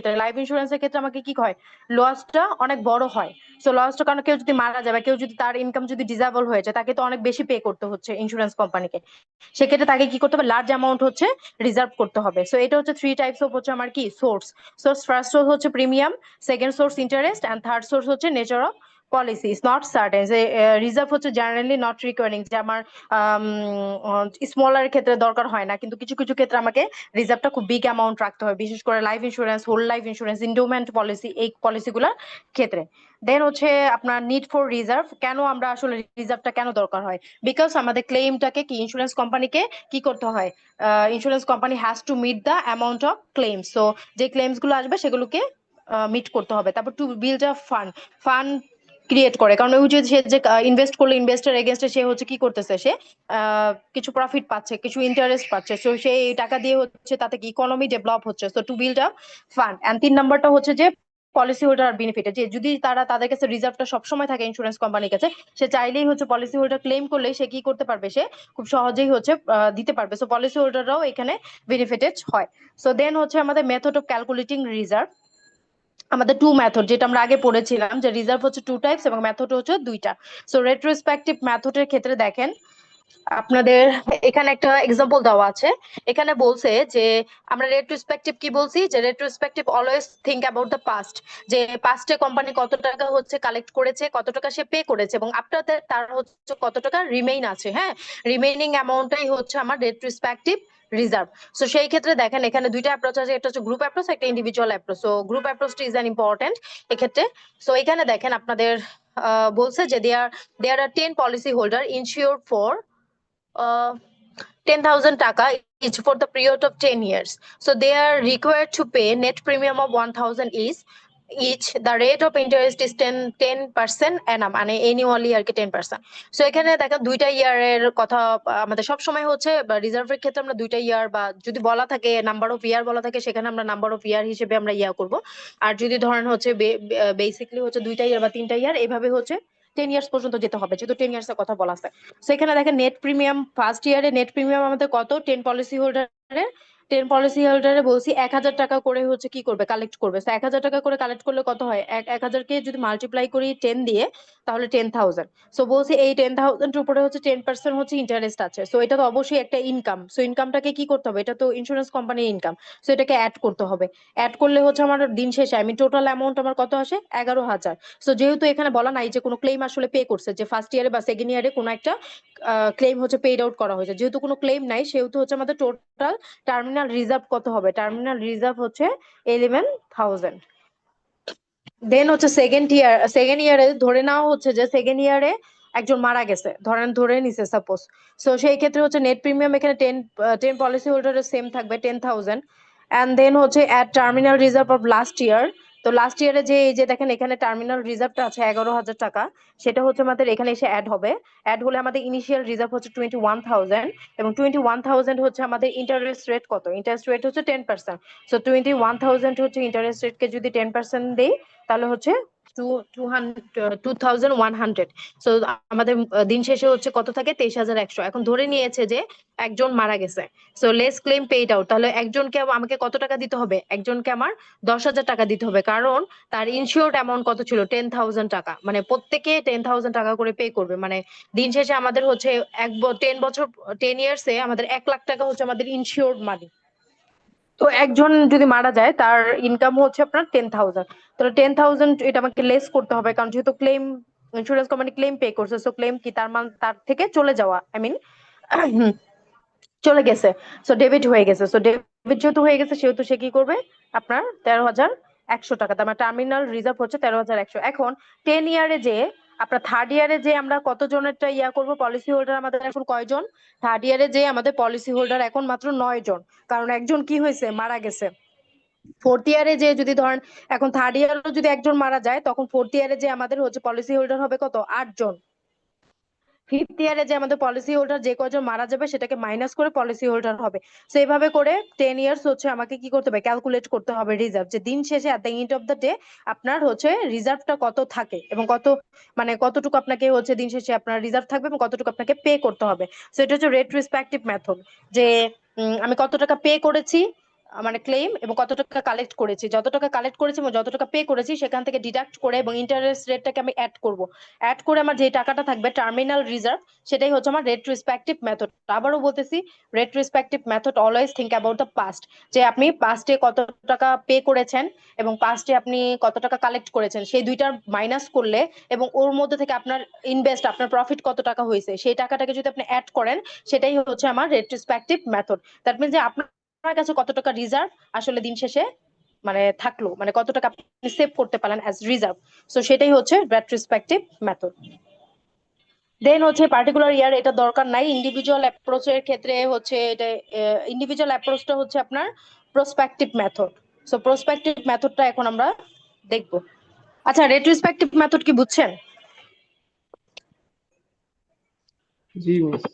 ক্ষেত্রে আমাকে কি হয়, লসটা অনেক বড় হয়। সো লসটা কারণ কেউ যদি মারা যাবে, কেউ যদি তার ইনকাম যদি ডিসেবল হয়ে যায়, তাকে তো অনেক বেশি পে করতে হচ্ছে ইন্স্যুরেন্স কোম্পানিকে। সেক্ষেত্রে তাকে কি করতে হবে, লার্জ অ্যামাউন্ট হচ্ছে রিজার্ভ করতে হবে। সো এটা হচ্ছে 3 টাইপস অফ হচ্ছে আমার কি সোর্স ফার্স্ট সোর্স হচ্ছে premium, second source interest, and third source হচ্ছে nature of policy is not certain. যে রিজার্ভ হচ্ছে জেনারেলি নট রিকোয়ারিং, যে আমার স্মলার ক্ষেত্রে দরকার হয় না, কিন্তু কিছু কিছু ক্ষেত্রে আমাকে রিজার্ভটা খুব বিগ অ্যামাউন্ট রাখতে হয়, বিশেষ করে life insurance, whole life insurance, endowment policy, এই পলিসিগুলোর ক্ষেত্রে। দেন হচ্ছে আপনার নিড ফর রিজার্ভ, কেন আমরা আসলে রিজার্ভটা কেন দরকার হয়, বিকজ আমাদের ক্লেমটাকে কি ইন্স্যুরেন্স কোম্পানিকে কি করতে হয়, insurance company has to meet the amount of claims. So যে ক্লেমস গুলো আসবে সেগুলোকে মিট করতে হবে। তারপর to build a fund create করে, কারণ ওই যে সে যে ইনভেস্ট করলো, ইনভেস্টার এগেনস্টে সে হচ্ছে কি করতেছে, সে কিছু প্রফিট পাচ্ছে, কিছু ইন্টারেস্ট পাচ্ছে। সো সেই টাকা দিয়ে হচ্ছে তাতে কি ইকোনমি ডেভেলপ হচ্ছে। So to build up fund. And 3 নাম্বারটা হচ্ছে যে পলিসি হোল্ডার বেনিফিট, যে যদি তাদের কাছে রিজার্ভটা সবসময় থাকে ইন্স্যুরেন্স কোম্পানির কাছে, সে চাইলেই হচ্ছে পলিসি হোল্ডার ক্লেম করলেই সে কি করতে পারবে, সে খুব সহজেই হচ্ছে দিতে পারবে। সো পলিসি হোল্ডাররাও এখানে বেনিফিটেড হয়। সো দেন হচ্ছে আমাদের মেথড অফ ক্যালকুলেটিং রিজার্ভ, আমাদের 2 মেথড, যেটা আমরা আগে পড়েছিলাম, যে রিজার্ভ হচ্ছে 2 টাইপস এবং মেথড হচ্ছে 2টা। সো রেট্রোস্পেক্টিভ মেথডের ক্ষেত্রে দেখেন আপনাদের এখানে একটা এক্সাম্পল দেওয়া আছে। এখানে বলছে যে আমরা রেট্রোস্পেক্টিভ কি বলছি, যে retrospective always think about the past, যে পাস্টে কোম্পানি কত টাকা হচ্ছে কালেক্ট করেছে, কত টাকা সে পে করেছে, এবং আফটার দ্যাট তার হচ্ছে কত টাকা রিমেইন আছে। হ্যাঁ, রিমেইনিং অ্যামাউন্টটাই হচ্ছে আমার রেট্রোস্পেক্টিভ রিজার্ভ। সো সেই ক্ষেত্রে দেখেন এখানে 2টা অ্যাপ্রোচ আছে, একটা হচ্ছে গ্রুপ অ্যাপ্রোচ, একটা ইন্ডিভিজুয়াল অ্যাপ্রোচ। সো গ্রুপ অ্যাপ্রোচটা ইজ অ্যান ইম্পর্টেন্ট এক্ষেত্রে। সো এখানে দেখেন আপনাদের বলছে যে there are 10 policy holder insured for 10,000 টাকা each for the period of 10 years. So they are required to pay net premium of 1,000 each. The rate of interest is 10% annum, মানে annually আর কি 10%. So এখানে দেখেন 2টা ইয়ারের কথা আমাদের সব সময় হচ্ছে রিজার্ভের ক্ষেত্রে আমরা 2টা ইয়ার, বা যদি বলা থাকে নাম্বার অফ ইয়ার বলা থাকে, সেখানে আমরা নাম্বার অফ ইয়ার হিসেবে আমরা করব। আর যদি ধরেন হচ্ছে বেসিক্যালি হচ্ছে 2টা ইয়ার বা 3টা ইয়ার, এইভাবে হচ্ছে 10 ইয়ার্স পর্যন্ত যেতে হবে, যেহেতু 10 ইয়ার্স এর কথা বলা আছে। সো এখানে দেখেন নেট প্রিমিয়াম, ফার্স্ট ইয়ারে নেট প্রিমিয়াম আমাদের কত, 10 পলিসি হোল্ডারে বলছি 1,000 টাকা করে হচ্ছে কি করবে, কালেক্ট করবে। তো 1,000 টাকা করে কালেক্ট করলে কত হয়, 1,000 কে যদি মাল্টিপ্লাই করি 10 দিয়ে, তাহলে 10,000। সো বলছি এই 10,000 এর উপরে হচ্ছে 10% হচ্ছে ইন্টারেস্ট আছে। সো এটা তো অবশ্যই একটা ইনকাম। সো ইনকামটাকে কি করতে হবে, এটা তো ইন্স্যুরেন্স কোম্পানির ইনকাম। সো এটাকে অ্যাড করতে হবে। অ্যাড করলে হচ্ছে আমার দিন শেষে আমি টোটাল অ্যামাউন্ট আমার কত আসে, 11,000। সো যেহেতু এখানে বলা নাই যে কোনো ক্লেম আসলে পে করছে, যে ফার্স্ট ইয়ারে বা সেকেন্ড ইয়ারে কোনো একটা ক্লেম হচ্ছে পেড আউট করা হয়েছে, যেহেতু কোনো ক্লেম নাই, সেহেতু হচ্ছে আমাদের টোটাল টার্মিনাল রিজার্ভ কত হবে, টার্মিনাল রিজার্ভ হচ্ছে 11,000। দেন হচ্ছে সেকেন্ড ইয়ারে ধরে নেওয়া হচ্ছে যে সেকেন্ড ইয়ারে একজন মারা গেছে, ধরে নিছে সাপোজ। সো সেই ক্ষেত্রে হচ্ছে নেট প্রিমিয়াম এখানে 10 পলিসি হোল্ডারের সেম থাকবে 10,000। এন্ড দেন হচ্ছে at terminal reserve of last year. তো লাস্ট ইয়ারে যে এই যে দেখেন এখানে টার্মিনাল রিজার্ভটা আছে 11,000 টাকা, সেটা হচ্ছে আমাদের এখানে এসে অ্যাড হবে। অ্যাড হলে আমাদের ইনিশিয়াল রিজার্ভ হচ্ছে 21,000, এবং 21,000 হচ্ছে আমাদের ইন্টারেস্ট রেট কত, ইন্টারেস্ট রেট হচ্ছে 10%। সো 21,000 হচ্ছে ইন্টারেস্ট রেটকে যদি 10% দেই, তাহলে হচ্ছে 2,100। সো আমাদের দিন শেষে হচ্ছে কত থাকে, 23,100। এখন ধরে নিয়েছে যে একজন মারা গেছে, so less claim paid out, তাহলে একজনকে আমাকে কত টাকা দিতে হবে, একজনকে আমার 10,000 টাকা দিতে হবে, কারণ তার ইনশিওর্ড অ্যামাউন্ট কত ছিল, 10,000 টাকা। মানে প্রত্যেকে 10,000 টাকা করে পে করবে। মানে দিন শেষে আমাদের হচ্ছে 10 বছর 10 ইয়ার্সে আমাদের 1 লাখ টাকা হচ্ছে আমাদের ইনশিওর্ড মানি। তো একজন যদি মারা যায় তার ইনকাম হচ্ছে আপনার 10,000, তাহলে 10,000 এটা আমাকে লেস করতে হবে, কারণ যেহেতু claim insurance company claim pay করছে, সো ক্লেম কি তার মান তার থেকে চলে যাওয়া, আই মিন চলে গেছে, সো ডেবিট হয়ে গেছে। সো ডেবিট যেহেতু হয়ে গেছে সেহেতু সে কি করবে, আপনার 13,100 টাকা, তার মানে টার্মিনাল রিজার্ভ হচ্ছে 13,100। এখন 10 ইয়ারে যে আপনার থার্ড ইয়ারে যে আমরা কতজনেরটা ইয়া করব, পলিসি হোল্ডার আমাদের এখন কয়জন, থার্ড ইয়ারে যে আমাদের পলিসি হোল্ডার এখন মাত্র 9 জন, কারণ একজন কি হয়েছে, মারা গেছে। ফোর্থ ইয়ারে যে যদি ধরেন এখন থার্ড ইয়ারও যদি একজন মারা যায়, তখন ফোর্থ ইয়ারে যে আমাদের হচ্ছে পলিসি হোল্ডার হবে কত, 8 জন। ফিফথ ইয়ারে যে আমাদের পলিসি হোল্ডার যে কয়জন মারা যাবে সেটাকে মাইনাস করে পলিসি হোল্ডার হবে। তো এইভাবে করে 10 ইয়ার্স হচ্ছে আমাকে কি করতে হবে, ক্যালকুলেট করতে হবে রিজার্ভ, যে দিন শেষে at the end of the day আপনার হচ্ছে রিজার্ভটা কত থাকে এবং কত মানে কতটুকু আপনাকে হচ্ছে দিন শেষে আপনার রিজার্ভ থাকবে এবং কতটুকু আপনাকে পে করতে হবে। সো এটা হচ্ছে রেট্রোস্পেক্টিভ মেথড, যে আমি কত টাকা পে করেছি, মানে ক্লেম, এবং কত টাকা কালেক্ট করেছি, যত টাকা কালেক্ট করেছি এবং যত টাকা পে করেছি সেখান থেকে ডিডাক্ট করে এবং ইন্টারেস্ট রেটটাকে আমি অ্যাড করব। অ্যাড করে আমার যে টাকাটা থাকবে টার্মিনাল রিজার্ভ, সেটাই হচ্ছে আমার রেট্রোস্পেক্টিভ মেথড। আবারও বলতেছি, retrospective method always think about the past, যে আপনি পাস্টে কত টাকা পে করেছেন এবং পাস্টে আপনি কত টাকা কালেক্ট করেছেন, সেই দুইটার মাইনাস করলে এবং ওর মধ্যে থেকে আপনার ইনভেস্ট, আপনার প্রফিট কত টাকা হয়েছে সেই টাকাটাকে যদি আপনি অ্যাড করেন, সেটাই হচ্ছে আমার রেট্রোস্পেক্টিভ মেথড। দ্যাট মিনস যে আপনার কাছে কত টাকা রিজার্ভ আসলে দিন শেষে মানে থাকলো, মানে কত টাকা আপনি সেভ করতে পারলেন অ্যাজ রিজার্ভ। সো সেটাই হচ্ছে রেট্রোস্পেক্টিভ মেথড। দেন হচ্ছে পার্টিকুলার ইয়ার এটা দরকার নাই, ইন্ডিভিজুয়াল অ্যাপ্রোচের ক্ষেত্রে হচ্ছে এটা, ইন্ডিভিজুয়াল অ্যাপ্রোচটা হচ্ছে আপনার প্রসপেক্টিভ মেথড। সো প্রসপেক্টিভ মেথডটা এখন আমরা দেখব। আচ্ছা, রেট্রোস্পেক্টিভ মেথড কি বুঝছেন? জি মিস।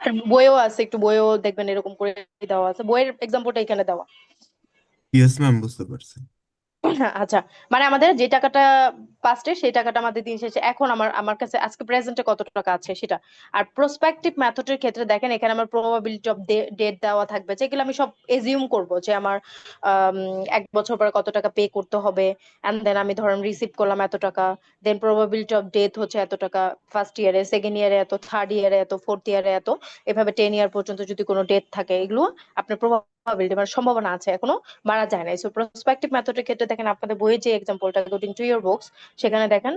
আর বইও আছে, একটু বইও দেখবেন এরকম করে দেওয়া আছে, বইয়ের এক্সাম্পলটা এখানে দেওয়া। ইয়েস ম্যাম, বুঝতে পারছি। আচ্ছা, মানে আমাদের যে টাকাটা পাস্টে সেই টাকাটা আমাদের দিন শেষে এখন আমার আমার কাছে আজকে প্রেজেন্টে কত টাকা আছে সেটা। আর প্রসপেক্টিভ মেথডের ক্ষেত্রে দেখেন এখানে আমার প্রবাবিলিটি অফ ডেট দেওয়া থাকবে, যেগুলো আমি সব এজিউম করব যে আমার 1 বছর পরে কত টাকা পে করতে হবে, এন্ড দেন আমি ধরেন রিসিভ করলাম এত টাকা, দেন প্রবাবিলিটি অফ ডেথ হচ্ছে এত টাকা, ফার্স্ট ইয়ারে, সেকেন্ড ইয়ারে এত, থার্ড ইয়ারে এত, ফোর্থ ইয়ারে এত, এভাবে 10 ইয়ার পর্যন্ত যদি কোনো ডেথ থাকে, এগুলো আপনার প্রবাবিলিটি মানে সম্ভাবনা আছে, এখনো মারা যায় নাই। সো প্রসপেক্টিভ মেথডের ক্ষেত্রে দেখেন আপনাদের বইয়ে যে এক্সাম্পলটা অ্যাকর্ডিং টু ইউর বুকস, সেখানে দেখেন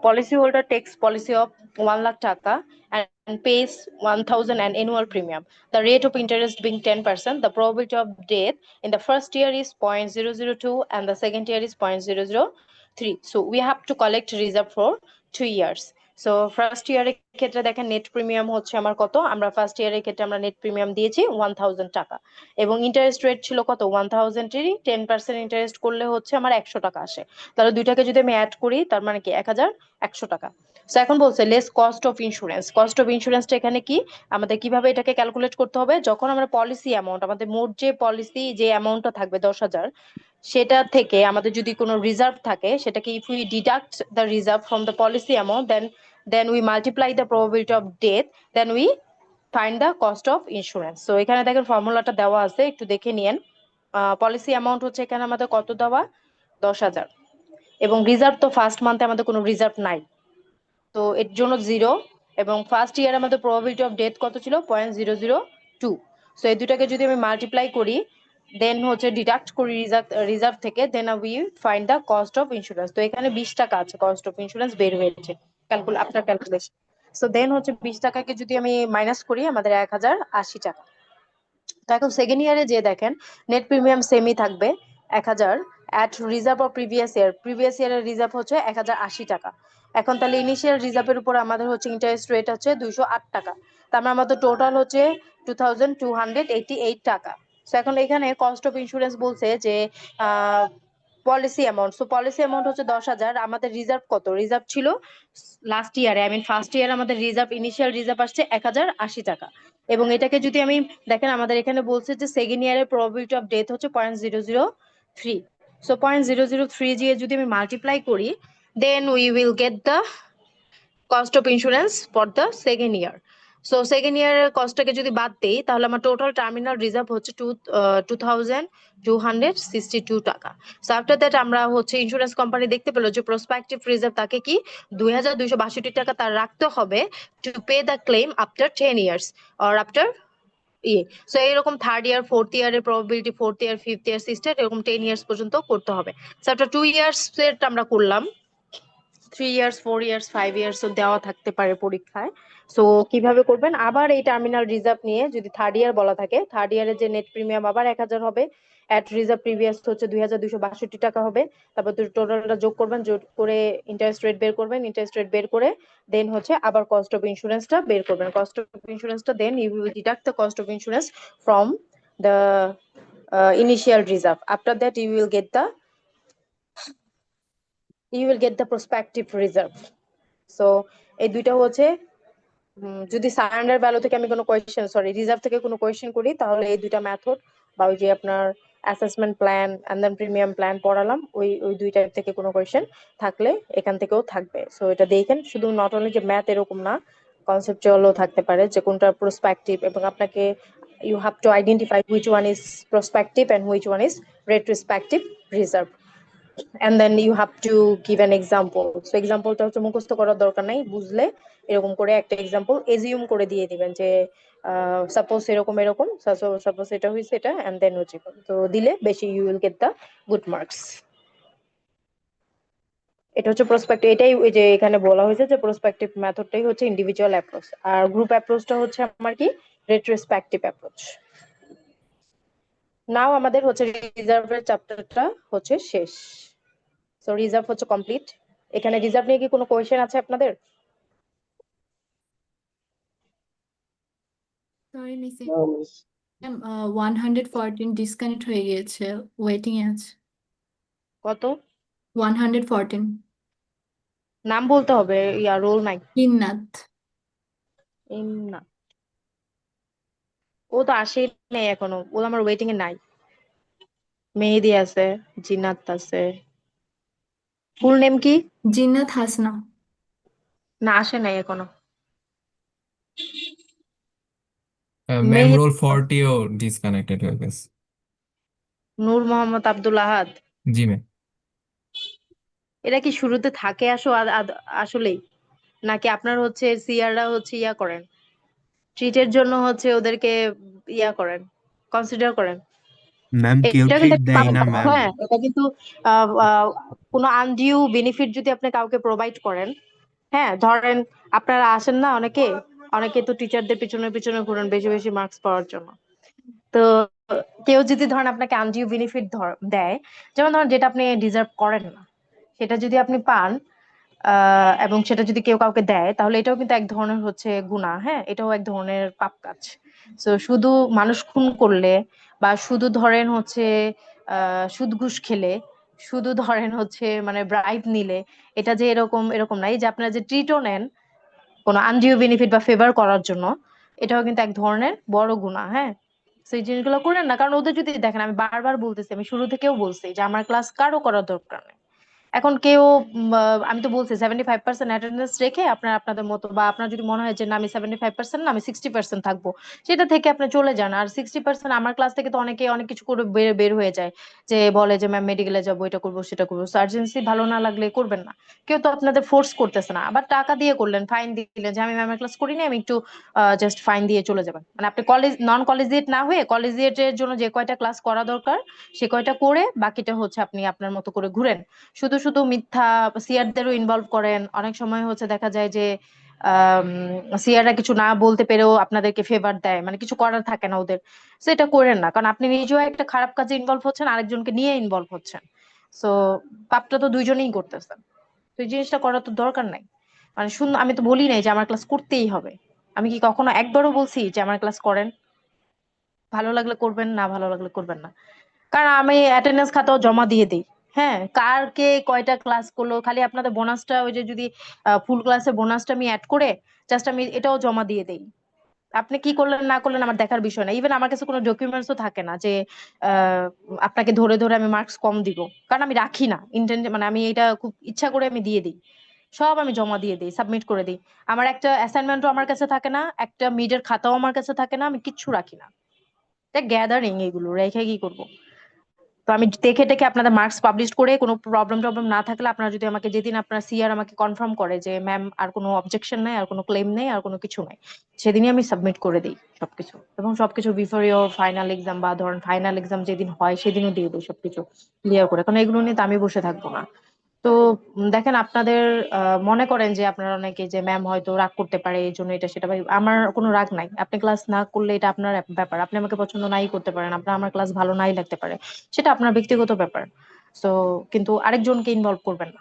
policy holder takes policy of 1 lakh টাকা and pays 1,000 an annual premium. The rate of interest being 10%, the probability of death in the first year is 0.002 and the second year is 0.003. So we have to collect reserve for 2 years. So first ইয়ারের ক্ষেত্রে দেখেন net premium হচ্ছে আমার কত, আমরা first ইয়ারের ক্ষেত্রে আমরা নেট প্রিমিয়াম দিয়েছি 1,000 টাকা এবং ইন্টারেস্ট রেট ছিল কত, 1,000-এরই 10% ইন্টারেস্ট করলে হচ্ছে আমার 100 টাকা আসে। তাহলে দুইটাকে যদি আমি অ্যাড করি তার মানে কি 1,100 টাকা। সো এখন বলছে less cost of insurance. Cost of ইন্স্যুরেন্সটা এখানে কি, আমাদের কিভাবে এটাকে ক্যালকুলেট করতে হবে, যখন আমরা পলিসি অ্যামাউন্ট, আমাদের মোট যে পলিসি যে অ্যামাউন্টটা থাকবে 10,000, সেটা থেকে আমাদের যদি কোনো রিজার্ভ থাকে, সেটাকে if we deduct the reserve from the policy amount, then we multiply the probability of death, then we find the cost of insurance. So এখানে দেখেন ফর্মুলাটা দেওয়া আছে, একটু দেখে নিয়েন। পলিসি অ্যামাউন্ট হচ্ছে এখানে আমাদের কত দেওয়া, 10,000, এবং রিজার্ভ তো ফার্স্ট মান্থে আমাদের কোনো রিজার্ভ নাই, তো এর জন্য 0, এবং ফার্স্ট ইয়ার আমাদের প্রবাবিলিটি অফ ডেথ কত ছিল, 0.002। সো এই দুটাকে যদি আমি মাল্টিপ্লাই করি, দেন হচ্ছে ডিডাক্ট করি রিজার্ভ থেকে, then we find the cost of insurance. তো এখানে 20 টাকা আছে কস্ট অফ ইন্স্যুরেন্স বের হয়েছে আফটার ক্যালকুলেশন। সো দেন হচ্ছে 20 টাকাকে যদি আমি মাইনাস করি, আমাদের 1,080 টাকা। তো এখন সেকেন্ড ইয়ারে যে দেখেন নেট প্রিমিয়াম সেমই থাকবে 1,000 অ্যাট রিজার্ভ অফ প্রিভিয়াস ইয়ারের রিজার্ভ হচ্ছে 1,080 টাকা। এখন তাহলে ইনিশিয়াল রিজার্ভের উপর আমাদের হচ্ছে ইন্টারেস্ট রেট হচ্ছে 208 টাকা, তার মানে আমাদের টোটাল হচ্ছে 2,288 টাকা। সো এখন এখানে কস্ট অফ ইন্স্যুরেন্স বলছে যে policy amount, so policy amount হচ্ছে 10,000, আমাদের রিজার্ভ কত, রিজার্ভ ছিল লাস্ট ইয়ারে, আই মিন ফার্স্ট ইয়ারে আমাদের রিজার্ভ, ইনিশিয়াল রিজার্ভ আসছে 1,080 টাকা। এবং এটাকে যদি আমি দেখেন আমাদের এখানে বলছে যে সেকেন্ড ইয়ারের প্রবাবিলিটি অফ ডেথ হচ্ছে 0.003। সো 0.003 দিয়ে যদি আমি মাল্টিপ্লাই করি, then we will get the cost of insurance for the second year. So second ইয়ারের কস্টটাকে যদি বাদ দেই, তাহলে আমার টোটাল টার্মিনাল রিজার্ভ হচ্ছে 2,262 টাকা। সো আফটার দ্যাট আমরা হচ্ছে ইন্স্যুরেন্স কোম্পানি দেখতে পেলো যে প্রসপেক্টিভ রিজার্ভ তাকে কি 2,262 টাকা তার রাখতে হবে two pay the claim after 10 years or after ইয়ে সো এরকম থার্ড ইয়ার ফোর্থ ইয়ারের probability, fourth year fifth year sixth ইয়ার এরকম 10 ইয়ার্স পর্যন্ত করতে হবে। সো একটা 2 ইয়ার্স এর আমরা করলাম, 3 ইয়ার্স 4 ইয়ার্স 5 ইয়ার্স দেওয়া থাকতে পারে পরীক্ষায়। সো কিভাবে করবেন, আবার এই টার্মিনাল রিজার্ভ নিয়ে যদি থার্ড ইয়ার বলা থাকে, থার্ড ইয়ারের যে নেট প্রিমিয়াম আবার 1,000 হবে, অ্যাট রিজার্ভ প্রিভিয়াস হচ্ছে 2,262 টাকা হবে। তারপর টোটালটা যোগ করবেন, যোগ করে ইন্টারেস্ট রেট বের করবেন, ইন্টারেস্ট রেট বের করে দেন হচ্ছে আবার কস্ট অফ ইন্স্যুরেন্সটা বের করবেন। কস্ট অফ ইন্স্যুরেন্সটা then you will deduct the cost of insurance from the initial reserve. After that you will get the prospective reserve. So এই দুইটা হচ্ছে যদি সারেন্ডার ভ্যালু থেকে আমি কোনো কোয়েশ্চেন, সরি রিজার্ভ থেকে কোনো কোয়েশ্চেন করি, তাহলে এই দুইটা মেথড বা ওই যে আপনার assessment plan and then premium plan পড়ালাম, ওই ওই দুই টাইপ থেকে কোনো কোয়েশ্চেন থাকলে এখান থেকেও থাকবে। সো এটা দেখেন, শুধু নট অনলি যে ম্যাথ এরকম না, কনসেপচুয়ালও থাকতে পারে যে কোনটা প্রসপেক্টিভ, এবং আপনাকে you have to identify which one is prospective and which one is retrospective reserve, and then you have to give an example. So এক্সাম্পলটা হচ্ছে মুখস্থ করার দরকার নাই, বুঝলে এরকম করে একটা এক্সাম্পল এজিউম করে দিয়ে দিবেন যে সাপোজ এরকম এরকম, সাপোজ এটা হয়েছে এটা, এন্ড দেন হচ্ছে তো দিলে বেশি you will get the good marks. এটা হচ্ছে প্রসপেক্টিভ, এটাই ওই যে এখানে বলা হয়েছে যে প্রসপেক্টিভ মেথডটাই হচ্ছে ইন্ডিভিজুয়াল অ্যাপ্রোচ, আর গ্রুপ অ্যাপ্রোচটা হচ্ছে আমার কি রেট্রোস্পেক্টিভ অ্যাপ্রোচ। নাও আমাদের হচ্ছে রিজার্ভের চ্যাপ্টারটা হচ্ছে শেষ। সো রিজার্ভ হচ্ছে কমপ্লিট। এখানে রিজার্ভ নিয়ে কি কোনো কোয়েশ্চেন আছে আপনাদের? সরি মিস, না মিস। 114 ডিসকানেক্ট হয়ে গিয়েছে, ওয়েটিং এ আছে। কত? 114। নাম বলতে হবে, ইয়া রোল নাই। কিন্নাত। না, ও তো আসেই নাই এখনো, ও আমার ওয়েটিং এ নাই। মেহেদি আছে, জিনাত আছে। ফুল নেম কি? জিন্নাত হাসনা। না, আসে নাই এখনো। ম্যাম রোল মেহেদি, 40ও ডিসকানেক্টেড হয়ে গেছে। নূর মোহাম্মদ আব্দুল আহাদ। জি ম্যাম। এরা কি শুরুতে থাকে আসলেই, নাকি আপনার হচ্ছে সিয়াররা হচ্ছে ইয়া করেন, ট্রিটের জন্য হচ্ছে ওদেরকে ইয়া করেন, কনসিডার করেন? ম্যাম কেউ এটা কিন্তু ট্রিট একটা দেয় পাপ, না ম্যাম। হ্যাঁ এটা কিন্তু আহ, আহ, কোনো আনডিউ বেনিফিট যদি আপনি কাউকে প্রোভাইড করেন, হ্যাঁ ধরেন আপনারা আসেন না অনেকে, অনেকে তো টিচারদের পিছনে পিছনে ঘুরেন বেশি বেশি মার্কস পাওয়ার জন্য। তো কেউ যদি ধরেন আপনাকে আনডিউ বেনিফিট দেয়, যেমন ধরেন যেটা আপনি ডিজার্ভ করেন না, সেটা যদি আপনি পান, এবং সেটা যদি কেউ কাউকে দেয়, তাহলে এটাও কিন্তু এক ধরনের হচ্ছে গুনাহ, হ্যাঁ এটাও এক ধরনের পাপ কাজ। তো শুধু মানুষ খুন করলে বা শুধু ধরেন হচ্ছে সুদ ঘুষ খেলে, শুধু ধরেন হচ্ছে মানে ব্রাইব নিলে, এটা যে এরকম এরকম নাই যে আপনারা যে ট্রিটও নেন কোনো আনডিউ বেনিফিট বা ফেভার করার জন্য, এটাও কিন্তু এক ধরনের বড় গুনাহ, হ্যাঁ। সেই জিনিসগুলো করেন না, কারণ ওদের যদি দেখেন, আমি বারবার বলতেছি, আমি শুরু থেকেও বলছি যে আমার ক্লাস কারো করার দরকার নেই। এখন কেউ আমি তো বলছি 75% অ্যাটেন্ডেন্স রেখে আপনার আপনাদের মতো, বা আপনার যদি মনে হয় যে না আমি 75% না আমি 60% থাকবো, সেটা থেকে আপনি চলে যান। আর 60% আমার ক্লাস থেকে তো অনেকে অনেক কিছু করে বের বের হয়ে যায়, যে বলে যে ম্যাম মেডিকেলে যাবো, এটা করবো সেটা করবো। সার্জেন্সি ভালো না লাগলে করবেন না, কেউ তো আপনাদের ফোর্স করতেছে না। আবার টাকা দিয়ে করলেন, ফাইন দিলেন যে আমি ম্যামের ক্লাস করিনি, আমি একটু জাস্ট ফাইন দিয়ে চলে যাবেন। মানে আপনি কলেজ নন কলেজিয়েট না হয়ে কলেজিয়েটের জন্য যে কয়টা ক্লাস করা দরকার সে কয়টা করে বাকিটা হচ্ছে আপনি আপনার মতো করে ঘুরেন। শুধু শুধু মিথ্যা সিয়ারদেরও ইনভলভ করেন, অনেক সময় হচ্ছে দেখা যায় যে সিয়াররা কিছু না বলতে পেরেও আপনাদেরকে ফেভার দেয়, মানে কিছু করার থাকে না ওদের। তো এটা করেন না, কারণ আপনি নিজেও একটা খারাপ কাজে ইনভলভ হচ্ছেন, আরেকজনকে নিয়ে ইনভলভ হচ্ছেন। সো পাপটা তো দুইজনেই করতেছেন, তো এই জিনিসটা করার তো দরকার নাই। মানে শুন, আমি তো বলি নাই যে আমার ক্লাস করতেই হবে। আমি কি কখনো একবারও বলছি যে আমার ক্লাস করেন? ভালো লাগলে করবেন, না ভালো লাগলে করবেন না। কারণ আমি অ্যাটেন্ডেন্স খাতাও জমা দিয়ে দিই, হ্যাঁ কার কে কয়টা ক্লাস করলো, খালি আপনাদের বোনাসটা ওই যে যদি ফুল ক্লাসে বোনাসটা আমি অ্যাড করে জাস্ট আমি এটাও জমা দিয়ে দেই। আপনি কি করলেন না করলেন আমার দেখার বিষয় না। ইভেন আমার কাছে কোনো ডকুমেন্টসও থাকে না যে আহ, আপনাকে ধরে ধরে আমি মার্কস কম দিব, কারণ আমি রাখি না ইন্টেন্ট, মানে আমি এটা খুব ইচ্ছা করে আমি দিয়ে দিই। সব আমি জমা দিয়ে দিই, সাবমিট করে দিই। আমার একটা অ্যাসাইনমেন্টও আমার কাছে থাকে না, একটা মিডের খাতাও আমার কাছে থাকে না, আমি কিচ্ছু রাখি না। এটা গ্যাদারিং, এগুলো রেখে কি করব? তো আমি দেখে টেকে আপনাদের মার্কস পাবলিশ করে কোনো প্রবলেম না থাকলে আপনারা যদি আমাকে যেদিন আপনার সিআর আমাকে কনফার্ম করে যে ম্যাম আর কোনো অবজেকশন নাই, আর কোনো ক্লেম নেই, আর কোনো কিছু নাই, সেদিনই আমি সাবমিট করে দিই সবকিছু, এবং সবকিছু বিফোর ইয়োর ফাইনাল এক্সাম, বা ধরেন ফাইনাল এক্সাম যেদিন হয় সেদিনও দিয়ে দিই সবকিছু ক্লিয়ার করে, কারণ এগুলো নিয়ে তো আমি বসে থাকবো না। তো দেখেন আপনাদের মনে করেন যে আপনারা অনেকে যে ম্যাম হয়তো রাগ করতে পারে এই জন্য এটা সেটা, ভাই আমার কোনো রাগ নাই। আপনি ক্লাস না করলে এটা আপনার ব্যাপার, আপনি আমাকে পছন্দ নাই করতে পারেন, আপনার আমার ক্লাস ভালো নাই লাগতে পারে, সেটা আপনার ব্যক্তিগত ব্যাপার। তো কিন্তু আরেকজনকে ইনভলভ করবেন না।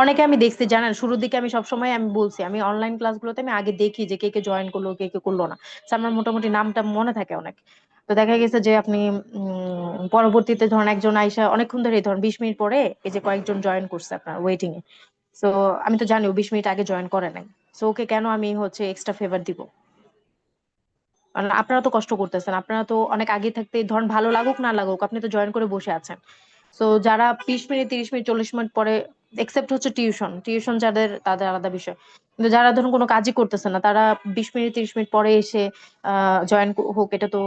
অনেকে আমি দেখছি জানেন, শুরুর দিকে আমি সবসময় আমি বলছি, আমি অনলাইন ক্লাসগুলোতে আমি আগে দেখি যে কে কে জয়েন করলো কে কে করলো না। So, আমার মোটামুটি নামটা মনে থাকে অনেক। তো দেখা গেছে যে আপনি পরবর্তীতে ধরেন একজন আইসা অনেকক্ষণ ধরে ধরেন 20 মিনিট পরে এই যে কয়েকজন জয়েন করছে আপনার ওয়েটিং এ। তো আমি তো জানি ও 20 মিনিট আগে জয়েন করে নাই। সো ওকে কেন আমি হচ্ছে এক্সট্রা ফেভার দিব? কারণ আপনারা তো কষ্ট করতেছেন, আপনারা তো অনেক আগে থাকতে ধরেন ভালো লাগুক না লাগুক আপনি তো জয়েন করে বসে আছেন। তো যারা 20 মিনিট 30 মিনিট 40 মিনিট পরে, এক্সেপ্ট হচ্ছে টিউশন যাদের তাদের আলাদা বিষয়, কিন্তু যারা ধরুন কোনো কাজই করতেছে না তারা 20 মিনিট 30 মিনিট পরে এসে জয়েন হোক, এটা তো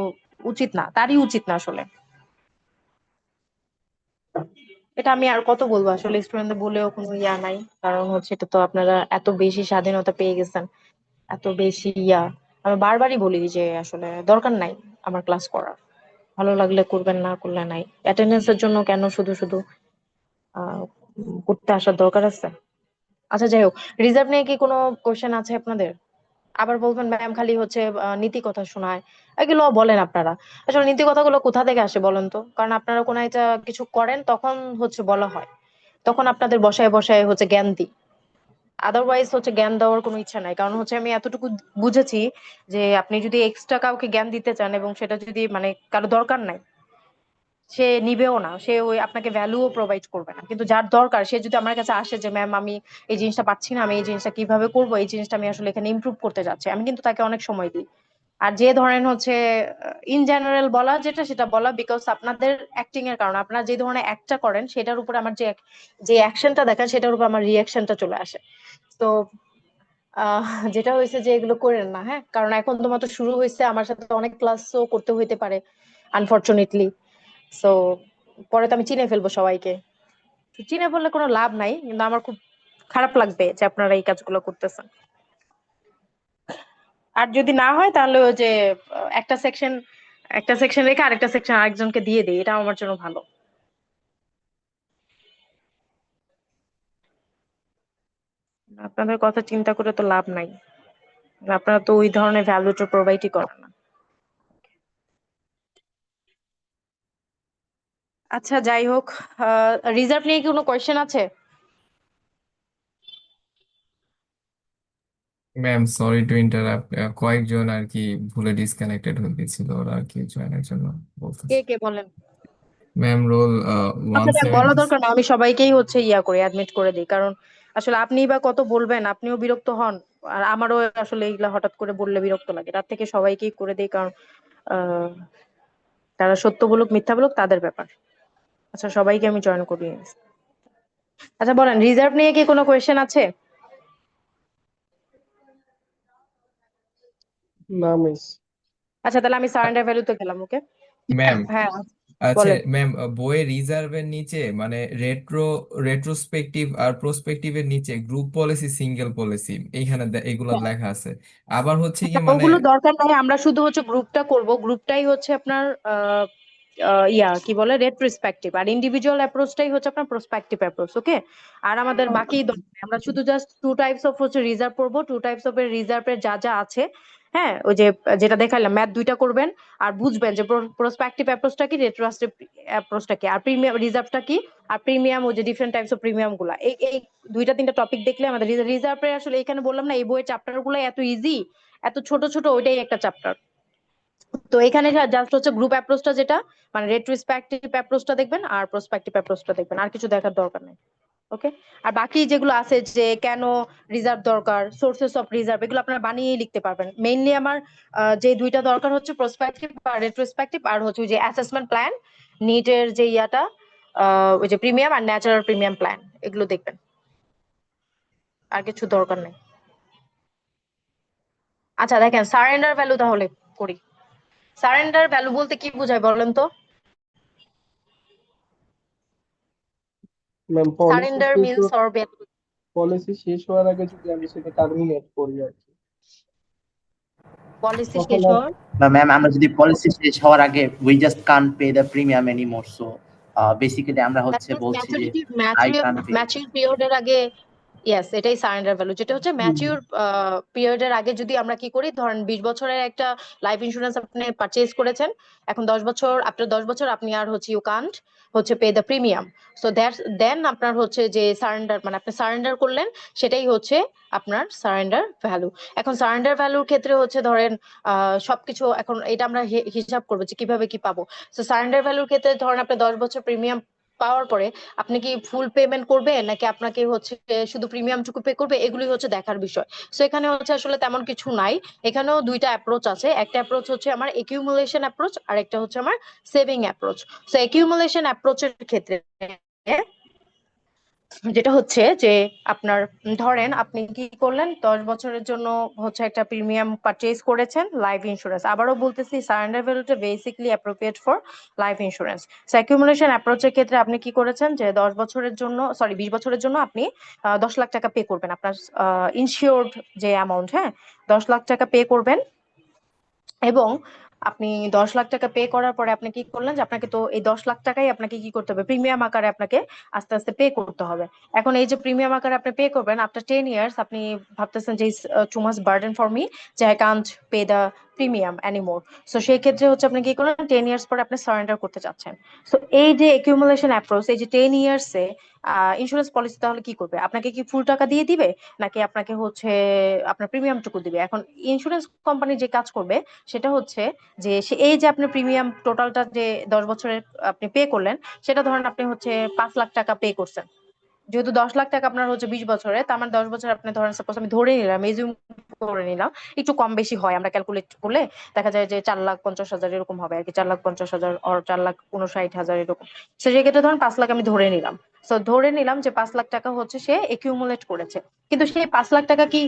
উচিত না, তারই উচিত না আসলে। এটা আমি আর কত বলবো আসলে, স্টুডেন্টদের বলেও কোনো ইয়া নাই, কারণ হচ্ছে এটা তো আপনারা এত বেশি স্বাধীনতা পেয়ে গেছেন, এত বেশি ইয়া। আমি বারবারই বলি যে আসলে দরকার নাই আমার ক্লাস করার, ভালো লাগলে করবেন না করলে নাই, অ্যাটেন্ডেন্সের জন্য কেন শুধু শুধু আহ করতে আসার দরকার আছে? আচ্ছা যাই হোক, রিজার্ভ নিয়ে কি কোনো কোশ্চেন আছে আপনাদের? আবার বলবেন ম্যাম খালি হচ্ছে নীতি কথা শোনায়, এগুলো বলেন আপনারা। আসলে নীতি কথাগুলো কোথা থেকে আসে বলেন তো? কারণ আপনারা কোনো একটা কিছু করেন তখন হচ্ছে বলা হয়, তখন আপনাদের বসায় বসায় হচ্ছে জ্ঞান দিই। আদারওয়াইজ হচ্ছে জ্ঞান দেওয়ার কোনো ইচ্ছা নাই, কারণ হচ্ছে আমি এতটুকু বুঝেছি যে আপনি যদি এক্সট্রা কাউকে জ্ঞান দিতে চান এবং সেটা যদি মানে কারো দরকার নাই, সে নিবেও না, সে ওই আপনাকে ভ্যালুও প্রোভাইড করবে না। কিন্তু যার দরকার সে যদি আমার কাছে আসে যে ম্যাম আমি এই জিনিসটা পাচ্ছি না, আমি এই জিনিসটা কিভাবে করবো, এই জিনিসটা আমি আসলে এখানে ইমপ্রুভ করতে যাচ্ছি, আমি কিন্তু তাকে অনেক সময় দিই। আর যে ধরেন হচ্ছে ইন জেনারেল বলা যেটা সেটা বলা, বিকজ আপনাদের অ্যাক্টিং এর কারণে আপনারা যে ধরনের অ্যাক্টটা করেন সেটার উপর আমার যে যে অ্যাকশনটা দেখেন সেটার উপর আমার রিয়াকশনটা চলে আসে। তো যেটা হয়েছে যে এগুলো করেন না, হ্যাঁ, কারণ এখন তো মাত্র শুরু হয়েছে, আমার সাথে অনেক ক্লাসও করতে হইতে পারে আনফরচুনেটলি। সো পরে তো আমি চিনে ফেলবো সবাইকে, তো চিনে ফেললে কোনো লাভ নাই, কিন্তু আমার খুব খারাপ লাগবে যে আপনারা এই কাজগুলো করতেছেন। আর যদি না হয় তাহলে ওই যে একটা সেকশন রেখে আরেকটা সেকশন আরেকজনকে দিয়ে দিই, এটা আমার জন্য ভালো। আপনাদের কথা চিন্তা করে তো লাভ নাই, আপনারা তো ওই ধরনের ভ্যালুটা প্রোভাইডই করেন না। আচ্ছা যাই হোক, রিজার্ভ নিয়ে কি কোনো কোয়েশ্চেন আছে? ম্যাম সরি টু ইন্টারাপ্ট, কয়েকজন আর কি ভুলে ডিসকানেক্টেড হয়ে গেছিল, ওরা আর কি জয়েনের জন্য কে বলতেছে। কে বলেন? ম্যাম রোল ওয়ান আচ্ছা দেখ, বলা সেভেন্টি দরকার না, আমি সবাইকেই হচ্ছে ইয়া করে অ্যাডমিট করে দিই, কারণ আসলে আপনিই বা কত বলবেন, আপনিও বিরক্ত হন, আর আমারও আসলে এইগুলা হঠাৎ করে বললে বিরক্ত লাগে, তার থেকে সবাইকেই করে দিই, কারণ আহ তারা সত্য বলুক মিথ্যা বলুক তাদের ব্যাপার। আচ্ছা সবাইকে আমি জয়েন করিয়ে নিচ্ছি। আচ্ছা বলেন, রিজার্ভ নিয়ে কি কোনো কোয়েশ্চেন আছে? না মিস। আচ্ছা তাহলে আমি সারেন্ডার ভ্যালুতে গেলাম, ওকে। ম্যাম হ্যাঁ আচ্ছা বলেন। ম্যাম, বইয়ের রিজার্ভের নিচে মানে রেট্রোস্পেক্টিভ আর প্রসপেক্টিভের নিচে গ্রুপ পলিসি সিঙ্গেল পলিসি এইখানে এগুলো লেখা আছে। আবার হচ্ছে কি না, মানে ওগুলো দরকার নাই, আমরা শুধু হচ্ছে গ্রুপটা করব, গ্রুপটাই হচ্ছে আপনার ইয়া কি বলে রেট্রোস্পেক্টিভ, আর ইন্ডিভিজুয়াল অ্যাপ্রোচটাই হচ্ছে আপনার প্রসপেক্টিভ অ্যাপ্রোচ, ওকে। আর আমাদের বাকি দরকার নেই, আমরা শুধু জাস্ট টু টাইপস অফ হচ্ছে রিজার্ভ করবো, টু টাইপস অফ এর রিজার্ভের যা যা আছে, হ্যাঁ, ওই যে যেটা দেখাইলাম ম্যাথ দুইটা করবেন, আর বুঝবেন যে প্রসপেক্টিভ অ্যাপ্রোচটা কি, রেট্রোস্পেক্টিভ অ্যাপ্রোচটা কি, আর প্রিমিয়াম রিজার্ভটা কি, আর প্রিমিয়াম ওই যে ডিফারেন্ট টাইপস অফ প্রিমিয়াম গুলা, এই এই দুইটা তিনটা টপিক দেখলে আমাদের রিজার্ভের আসলে এখানে বললাম না এই বইয়ের চ্যাপ্টার গুলো এত ইজি, এত ছোট ছোট, ওইটাই একটা চ্যাপ্টার। তো এখানে জাস্ট হচ্ছে গ্রুপ অ্যাপ্রোচটা যেটা মানে রেট্রোস্পেক্টিভ অ্যাপ্রোচটা দেখবেন আর প্রসপেক্টিভ অ্যাপ্রোচটা দেখবেন, আর কিছু দেখার দরকার নেই, ওকে। আর বাকি যেগুলো আছে যে কেন রিজার্ভ দরকার, সোর্সেস অফ রিজার্ভ, এগুলো আপনারা বানিয়েই লিখতে পারবেন। মেইনলি আমার যে দুইটা দরকার হচ্ছে প্রসপেক্টিভ আর রেট্রোস্পেক্টিভ, আর হচ্ছে ওই যে অ্যাসেসমেন্ট প্ল্যান, নিটের যে ইয়াটা ওই যে প্রিমিয়াম আর ন্যাচারাল প্রিমিয়াম প্ল্যান, এগুলো দেখবেন, আর কিছু দরকার নেই। আচ্ছা দেখেন, সারেন্ডার ভ্যালু তাহলে করি। সারেন্ডার ভ্যালু বলতে কি বোঝায় বলেন তো? Ma'am surrender means or policy শেষ হওয়ার আগে যদি আমি সেটা টার্মিনেট করি আর কি, পলিসি তখন শেষ আর হওয়ার Ma'am, আমরা যদি পলিসি শেষ হওয়ার আগে we just can't pay the premium anymore. So basically আমরা হচ্ছে বলছি যে I can't pay. ম্যাচিউর পিরিয়ডের আগে ইয়েস, এটাই সারেন্ডার ভ্যালু। যেটা হচ্ছে ম্যাচিউর পিরিয়ডের আগে যদি আমরা কি করি, ধরেন 20 বছরের একটা লাইফ ইন্স্যুরেন্স আপনি পারচেজ করেছেন, এখন 10 বছর, আফটার 10 বছর আপনি আর হচ্ছে ইউ কান্ট হচ্ছে pay the premium. So that's then আপনার হচ্ছে যে সারেন্ডার, মানে আপনি সারেন্ডার করলেন, সেটাই হচ্ছে আপনার সারেন্ডার ভ্যালু। এখন সারেন্ডার ভ্যালুর ক্ষেত্রে হচ্ছে ধরেন সবকিছু, এখন এটা আমরা হিসাব করবো যে কিভাবে কি পাবো। সো সারেন্ডার ভ্যালুর ক্ষেত্রে ধরেন আপনি 10 বছর প্রিমিয়াম পাওয়ার পরে আপনি কি ফুল পেমেন্ট করবে নাকি আপনাকে হচ্ছে শুধু প্রিমিয়ামটুকু পে করবে, এগুলি হচ্ছে দেখার বিষয়। সো এখানে হচ্ছে আসলে তেমন কিছু নাই, এখানেও দুইটা অ্যাপ্রোচ আছে। একটা অ্যাপ্রোচ হচ্ছে আমার একিউমুলেশন অ্যাপ্রোচ, আর একটা হচ্ছে আমার সেভিং অ্যাপ্রোচ। সো একিউমুলেশন অ্যাপ্রোচের ক্ষেত্রে যেটা হচ্ছে যে আপনার ধরেন আপনি কি করলেন, 10 বছরের জন্য হচ্ছে একটা প্রিমিয়াম পারচেজ করেছেন লাইফ ইন্স্যুরেন্স। আবারও বলতেছি, সারেন্ডার ভ্যালুটা basically appropriate for life insurance. So accumulation অ্যাপ্রোচের ক্ষেত্রে আপনি কি করেছেন যে 10 বছরের জন্য, সরি 20 বছরের জন্য আপনি 10 লাখ টাকা পে করবেন, আপনার ইনশিওর্ড যে অ্যামাউন্ট, হ্যাঁ 10 লাখ টাকা পে করবেন। এবং আপনি 10 লাখ টাকা পে করার পরে আপনি কি করলেন যে আপনাকে তো এই 10 লাখ টাকাই আপনাকে কি করতে হবে, প্রিমিয়াম আকারে আপনাকে আস্তে আস্তে পে করতে হবে। এখন এই যে প্রিমিয়াম আকারে আপনি পে করবেন আফটার 10 ইয়ার্স, আপনি ভাবতেছেন যে too much burden for me, যে I can't pay the premium anymore. So সেই ক্ষেত্রে হচ্ছে আপনি কি করলেন, 10 ইয়ার্স পরে আপনি সারেন্ডার করতে চাচ্ছেন। সো এই যে একিউমুলেশন অ্যাপ্রোচ, এই যে 10 ইয়ার্সে ইন্স্যুরেন্স পলিসি তাহলে কি করবে, আপনাকে কি ফুল টাকা দিয়ে দিবে নাকি আপনাকে হচ্ছে আপনার প্রিমিয়ামটুকু দিবে? এখন ইন্স্যুরেন্স কোম্পানি যে কাজ করবে সেটা হচ্ছে যে সে এই যে আপনি প্রিমিয়াম টোটালটা যে 10 বছরের আপনি পে করলেন, সেটা ধরেন আপনি হচ্ছে 5 লাখ টাকা পে করছেন। যেহেতু 10 লাখ টাকা আপনার হচ্ছে 20 বছরে, তার মানে 10 বছর আপনি ধরেন, সাপোজ আমি ধরে নিলাম, এজিউম করে নিলাম, একটু কম বেশি হয়, আমরা ক্যালকুলেট করলে দেখা যায় যে 4,50,000 এরকম হবে আর কি, 4,50,000 আর 4,59,000 এরকম। তো সেক্ষেত্রে ধরেন 5 লাখ আমি ধরে নিলাম। তো ধরে নিলাম যে 5 লাখ টাকা হচ্ছে সে একিউমুলেট করেছে, কিন্তু সেই 5 লাখ টাকা কি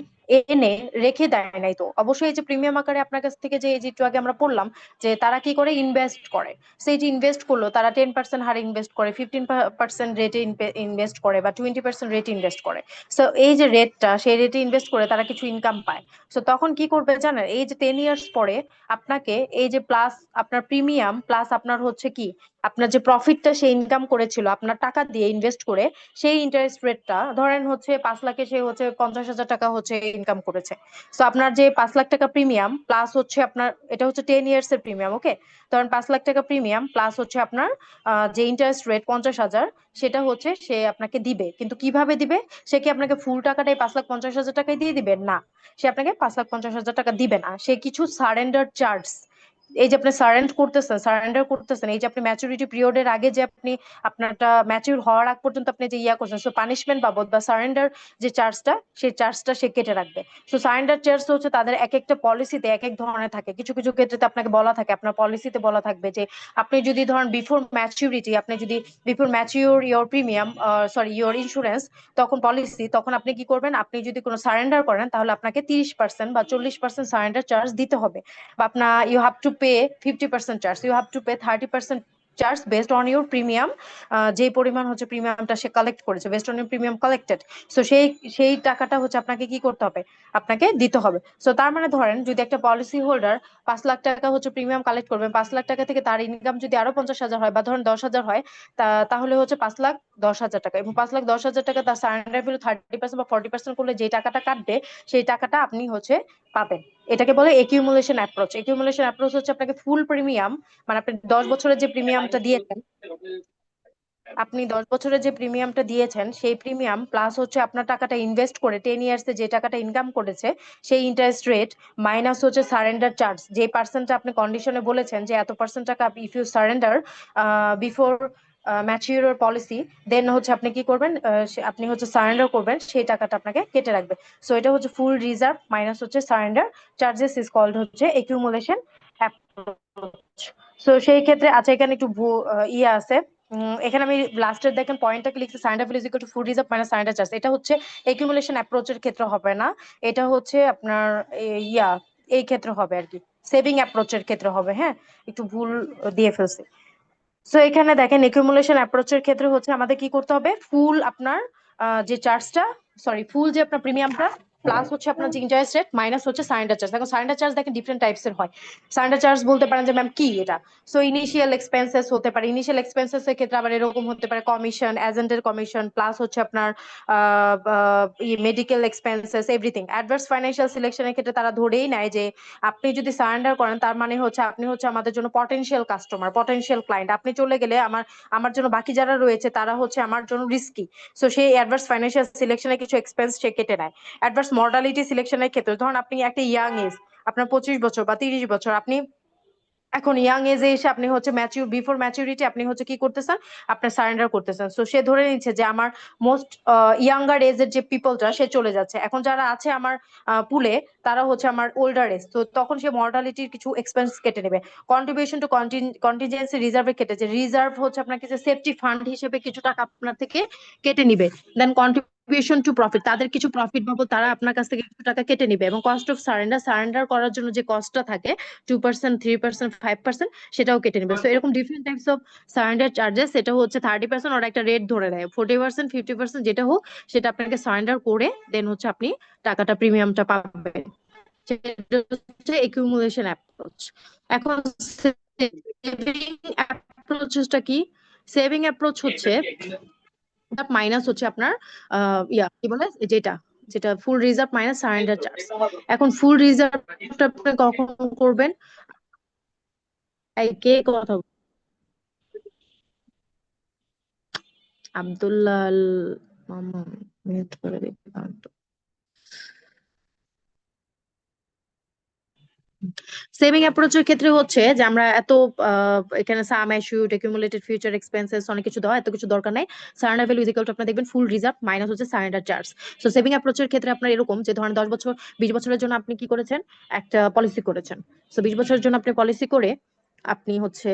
এনে রেখে দেয় নাই, তো অবশ্যই এই যে প্রিমিয়াম আকারে আপনার কাছ থেকে যে এই যে একটু আগে আমরা পড়লাম যে তারা কি করে ইনভেস্ট করে। সেই যে ইনভেস্ট করলো, তারা 10% হারে ইনভেস্ট করে, 15% রেটে ইনভেস্ট করে, বা 20% রেটে ইনভেস্ট করে। সো এই যে রেটটা, সেই রেটে ইনভেস্ট করে তারা কিছু ইনকাম পায়। সো তখন কি করবে জানেন, এই যে 10 ইয়ার্স পরে আপনাকে এই যে প্লাস আপনার প্রিমিয়াম প্লাস আপনার হচ্ছে কি আপনার যে প্রফিটটা সে ইনকাম করেছিল আপনার টাকা দিয়ে ইনভেস্ট করে, সেই ইন্টারেস্ট রেটটা ধরেন হচ্ছে 5 লাখে সে হচ্ছে 50,000 টাকা হচ্ছে ইনকাম করেছে। সো আপনার যে 5 লাখ টাকা প্রিমিয়াম প্লাস হচ্ছে আপনার, এটা হচ্ছে 10 ইয়ার্স এর প্রিমিয়াম, ওকে। ধরেন 5 লাখ টাকা প্রিমিয়াম প্লাস হচ্ছে আপনার যে ইন্টারেস্ট রেট 50,000, সেটা হচ্ছে সে আপনাকে দিবে। কিন্তু কিভাবে দিবে, সে কি আপনাকে ফুল টাকাটাই 5,50,000 টাকায় দিয়ে দিবে? না, সে আপনাকে 5,50,000 টাকা দিবে না, সে কিছু সারেন্ডার চার্জ, এই যে আপনি সারেন্ডার করতেছেন, এই যে আপনি ম্যাচুরিটি পিরিয়ডের আগে যে আপনি আপনারটা ম্যাচিউর হওয়ার আগ পর্যন্ত আপনি যে ইয়া করছেন, সো পানিশমেন্ট বাবদ বা সারেন্ডার যে চার্জটা, সেই চার্জটা সে কেটে রাখবে। সো সারেন্ডার চার্জ হচ্ছে তাদের এক একটা পলিসিতে এক এক ধরনের থাকে, কিছু কিছু ক্ষেত্রে আপনাকে বলা থাকে, আপনার পলিসিতে বলা থাকবে যে আপনি যদি ধরেন বিফোর ম্যাচুরিটি, আপনি যদি before mature your premium, sorry your insurance, তখন পলিসি, তখন আপনি কি করবেন, আপনি যদি কোনো সারেন্ডার করেন তাহলে আপনাকে 30% বা 40% সারেন্ডার চার্জ দিতে হবে, বা আপনার you have to pay 50% charge, you have to pay 30% charge based on your premium, যে পরিমাণ হচ্ছে প্রিমিয়ামটা সে কালেক্ট করেছে, based on your premium collected. So সেই টাকাটা হচ্ছে আপনাকে কি করতে হবে, আপনাকে দিতে হবে। সো তার মানে ধরেন যদি একটা পলিসি হোল্ডার 5 লাখ টাকা হচ্ছে প্রিমিয়াম কালেক্ট করবেন, 5 লাখ টাকা থেকে তার ইনকাম যদি আরো 50,000 হয়, বা ধরেন 10,000 হয়, তাহলে হচ্ছে 5,10,000 টাকা, এবং 5,10,000 টাকা তার সারেন্ডার ভ্যালু 30% বা 40% করলে যে টাকাটা কাটবে, সেই টাকাটা আপনি হচ্ছে পাবেন। এটাকে বলে একিউমুলেশন অ্যাপ্রোচ। একিউমুলেশন অ্যাপ্রোচ হচ্ছে আপনাকে ফুল প্রিমিয়াম, মানে আপনি 10 বছরের যে প্রিমিয়ামটা দিয়েছেন, আপনি 10 বছরের যে প্রিমিয়ামটা দিয়েছেন, সেই প্রিমিয়াম প্লাস হচ্ছে আপনার টাকাটা ইনভেস্ট করে 10 ইয়ার্সে যে টাকাটা ইনকাম করেছে, সেই ইন্টারেস্ট রেট মাইনাস হচ্ছে সারেন্ডার চার্জ, যে পার্সেন্টটা আপনি কন্ডিশনে বলেছেন যে এত পার্সেন্ট টাকা if you surrender before mature policy, then হচ্ছে আপনি কি করবেন, আপনি হচ্ছে সারেন্ডার করবেন, সেই টাকাটা আপনাকে কেটে রাখবে। সো এটা হচ্ছে ফুল রিজার্ভ মাইনাস হচ্ছে সারেন্ডার চার্জেস, ইজ কল্ড হচ্ছে একিউমুলেশন অ্যাপ্রোচ। সো সেই ক্ষেত্রে আচ্ছা, এখানে একটু ইয়ে আছে, এখানে আমি লাস্টের দেখেন পয়েন্টটাকে লিখছি, surrender value is equal to full reserve minus surrender charge. এটা হচ্ছে একিউমুলেশন অ্যাপ্রোচের ক্ষেত্রে হবে না, এটা হচ্ছে আপনার এই ক্ষেত্রে হবে আর কি, সেভিং অ্যাপ্রোচের ক্ষেত্রে হবে। হ্যাঁ, একটু ভুল দিয়ে ফেলছি। সো এখানে দেখেন একিউমুলেশন অ্যাপ্রোচের ক্ষেত্রে হচ্ছে আমাদের কি করতে হবে, ফুল আপনার যে চার্জটা, সরি ফুল যে আপনার প্রিমিয়ামটা প্লাস হচ্ছে আপনার যে ইন্টারেস্ট রেট মাইনাস হচ্ছে সারেন্ডার চার্জ। এখন সারেন্ডার চার্জ দেখেন ডিফারেন্ট টাইপসের হয়। সারেন্ডার চার্জ বলতে পারেন যে ম্যাম কি এটা, সো ইনিশিয়াল এক্সপেন্সেস হতে পারে, ইনিশিয়াল এক্সপেন্সেস এর ক্ষেত্রে আবার এরকম হতে পারে কমিশন, এজেন্টের কমিশন প্লাস হচ্ছে আপনার medical expenses everything. Adverse financial সিলেকশনের ক্ষেত্রে তারা ধরেই নেয় যে আপনি যদি সারেন্ডার করেন তার মানে হচ্ছে আপনি হচ্ছে আমাদের জন্য পটেনশিয়াল কাস্টমার, পটেনশিয়াল ক্লায়েন্ট, আপনি চলে গেলে আমার জন্য বাকি যারা রয়েছে তারা হচ্ছে আমার জন্য রিস্কি। সো সেই অ্যাডভার্স ফাইন্যান্সিয়াল সিলেকশনের কিছু এক্সপেন্স সে কেটে নেয়। অ্যাডভার্স মর্টালিটি সিলেকশনের ক্ষেত্রে ধরুন আপনি একটা ইয়াং এজ, আপনার 25 বছর বা 30 বছর, আপনি এখন ইয়াং এজে এসে আপনি হচ্ছে বিফোর ম্যাচুরিটি আপনি হচ্ছে কি করতেছেন, আপনার সারেন্ডার করতেছেন। সো সে ধরে নিচ্ছে যে আমার মোস্ট ইয়াঙ্গার এজের যে পিপলটা সে চলে যাচ্ছে, এখন যারা আছে আমার পুলে তারা হচ্ছে আমার ওল্ডার এজ, তো তখন সে মর্টালিটির কিছু এক্সপেন্স কেটে নেবে। কন্ট্রিবিউশন টু কন্টিনজেন্সি রিজার্ভের ক্ষেত্রে যে রিজার্ভ হচ্ছে আপনাকে যে সেফটি ফান্ড হিসেবে কিছু টাকা আপনার থেকে কেটে নিবে। দেন কন্ট্রিবিউশন টু প্রফিট, তাদের কিছু প্রফিট বাবদ তারা আপনার কাছ থেকে কিছু টাকা কেটে নিবে। এবং কস্ট অফ সারেন্ডার করার জন্য যে কস্টটা থাকে 2%, 3%, 5%, সেটাও কেটে নেবে। সো এরকম different types of surrender charges, সেটা হচ্ছে 30%, ওরা একটা রেট ধরে নেয় 40%, 50%, যেটা হোক সেটা আপনাকে সারেন্ডার করে দেন হচ্ছে আপনি টাকাটা প্রিমিয়ামটা পাবেন। সেটা হচ্ছে একিউমুলেশন অ্যাপ্রোচ। এখন সেভিং অ্যাপ্রোচটা কি? সেভিং অ্যাপ্রোচ হচ্ছে মাইনাস হচ্ছে আপনার কি বলে যেটা যেটা ফুল রিজার্ভ মাইনাস সারেন্ডার চার্জ। এখন ফুল রিজার্ভটা আপনি কখন করবেন? এই কে কথা আব্দুল্লাহ মামা মিউট করে দিতে পারেন তো। সেভিং অ্যাপ্রোচের ক্ষেত্রে হচ্ছে যে আমরা এত এখানে সাম অ্যাসিউড, অ্যাকুমুলেটেড ফিউচার এক্সপেন্সেস অনেক কিছু দেওয়া, এত কিছু দরকার নাই। সারেন্ডার ভ্যালু ইকুয়াল টু আপনারা দেখবেন ফুল রিজার্ভ মাইনাস হচ্ছে সারেন্ডার চার্জ। সো সেভিং অ্যাপ্রোচের ক্ষেত্রে আপনার এরকম যে ধরেন 10 বছর 20 বছরের জন্য আপনি কি করেছেন, একটা পলিসি করেছেন। সো 20 বছরের জন্য আপনি পলিসি করে আপনি হচ্ছে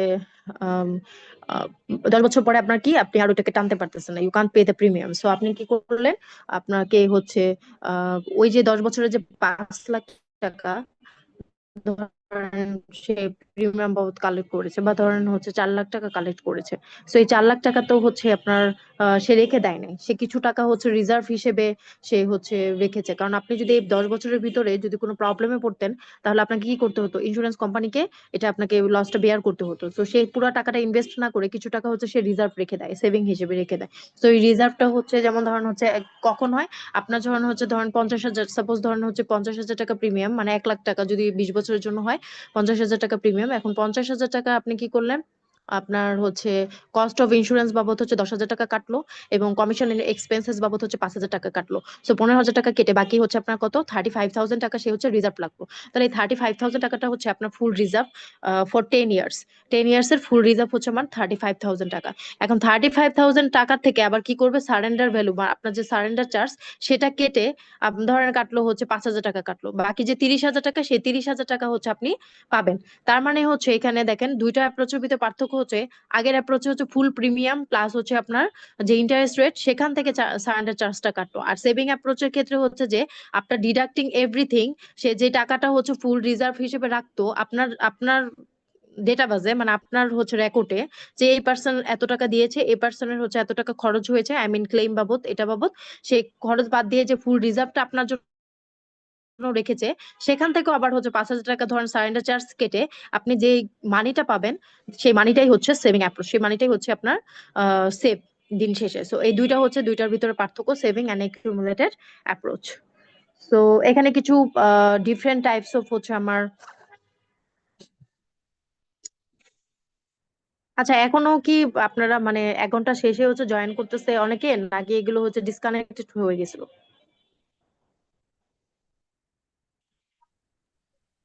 10 বছর পরে আপনার কি, আপনি আর ওটাকে টানতে পারতেছেন না, you can't pay the premium. So আপনি কি করলেন, আপনাকে হচ্ছে ওই যে 10 বছরের যে 5 লাখ টাকা ধরেন সে প্রিমিয়াম বাবদ কালেক্ট করেছে, বা ধরেন হচ্ছে 4 লাখ টাকা কালেক্ট করেছে। সো এই 4 লাখ টাকা তো হচ্ছে আপনার সে রেখে দেয় নাই, সে কিছু টাকা হচ্ছে রিজার্ভ হিসেবে সে হচ্ছে রেখেছে। কারণ আপনি যদি এই 10 বছরের ভিতরে যদি কোনো প্রবলেমে পড়তেন তাহলে আপনাকে কি করতে হতো, ইন্স্যুরেন্স কোম্পানিকে এটা আপনাকে লসটা বেয়ার করতে হতো। তো সেই পুরো টাকাটা ইনভেস্ট না করে কিছু টাকা হচ্ছে সে রিজার্ভ রেখে দেয়, সেভিং হিসেবে রেখে দেয়। তো এই রিজার্ভটা হচ্ছে যেমন ধরেন হচ্ছে কখন হয়, আপনার যখন হচ্ছে ধরেন 50,000, সাপোজ ধরেন হচ্ছে 50,000 টাকা প্রিমিয়াম, মানে 1 লাখ টাকা যদি 20 বছরের জন্য হয়, 50,000 টাকা প্রিমিয়াম। এখন 50,000 টাকা আপনি কি করলেন, আপনার হচ্ছে কস্ট অফ ইন্স্যুরেন্স বাবদ হচ্ছে 10,000 টাকা কাটলো, এবং কমিশন এক্সপেন্সেস বাবদ হচ্ছে 5,000 টাকা কাটলো। সো 15,000 টাকা কেটে বাকি হচ্ছে আপনার কত, 35,000 টাকা সে হচ্ছে রিজার্ভ লাগলো। তাহলে এই 35,000 টাকাটা হচ্ছে আপনার ফুল রিজার্ভ ফর 10 ইয়ার্স। 10 ইয়ার্স এর ফুল রিজার্ভ হচ্ছে আমার 35,000 টাকা। এখন 35,000 টাকা থেকে আবার কি করবে, সারেন্ডার ভ্যালু বা আপনার যে সারেন্ডার চার্জ সেটা কেটে ধরেন কাটলো হচ্ছে 5,000 টাকা কাটলো, বাকি যে 30,000 টাকা, সেই 30,000 টাকা হচ্ছে আপনি পাবেন। তার মানে হচ্ছে এখানে দেখেন দুইটা অ্যাপ্রোচের ভিতরে পার্থক্য হচ্ছে, আগের অ্যাপ্রোচে হচ্ছে ফুল প্রিমিয়াম প্লাস হচ্ছে আপনার যে ইন্টারেস্ট রেট সেখান থেকে সারেন্ডার চার্জটা কাটলো। আর সেভিং অ্যাপ্রোচের ক্ষেত্রে হচ্ছে যে আপনার ডিডাক্টিং এভরিথিং, সে যে টাকাটা হচ্ছে ফুল রিজার্ভ হিসেবে রাখতো আপনার আপনার ডেটাবেজে, মানে আপনার হচ্ছে রেকর্ডে, যে এই পার্সন এত টাকা দিয়েছে, এই পার্সনের হচ্ছে এত টাকা খরচ হয়েছে, আই মিন ক্লেম বাবদ, এটা বাবদ, সেই খরচ বাদ দিয়ে যে ফুল রিজার্ভটা আপনার জন্য রেখেছে, সেখান থেকেও আবার হচ্ছে 5,000 টাকা ধরেন সারেন্ডার চার্জ কেটে আপনি যে মানিটা পাবেন, সেই মানিটাই হচ্ছে সেভিং অ্যাপ্রোচ, সেই মানিটাই হচ্ছে আপনার সেভ দিন শেষে। সো এই দুইটা হচ্ছে দুইটার ভিতরে পার্থক্য, saving and accumulated approach. So এখানে কিছু ডিফারেন্ট টাইপস অফ হচ্ছে আমার, আচ্ছা এখনো কি আপনারা মানে 1 ঘন্টা শেষে হচ্ছে জয়েন করতেছে অনেকে, নাকি এগুলো হচ্ছে ডিসকানেক্টেড হয়ে গেছিল?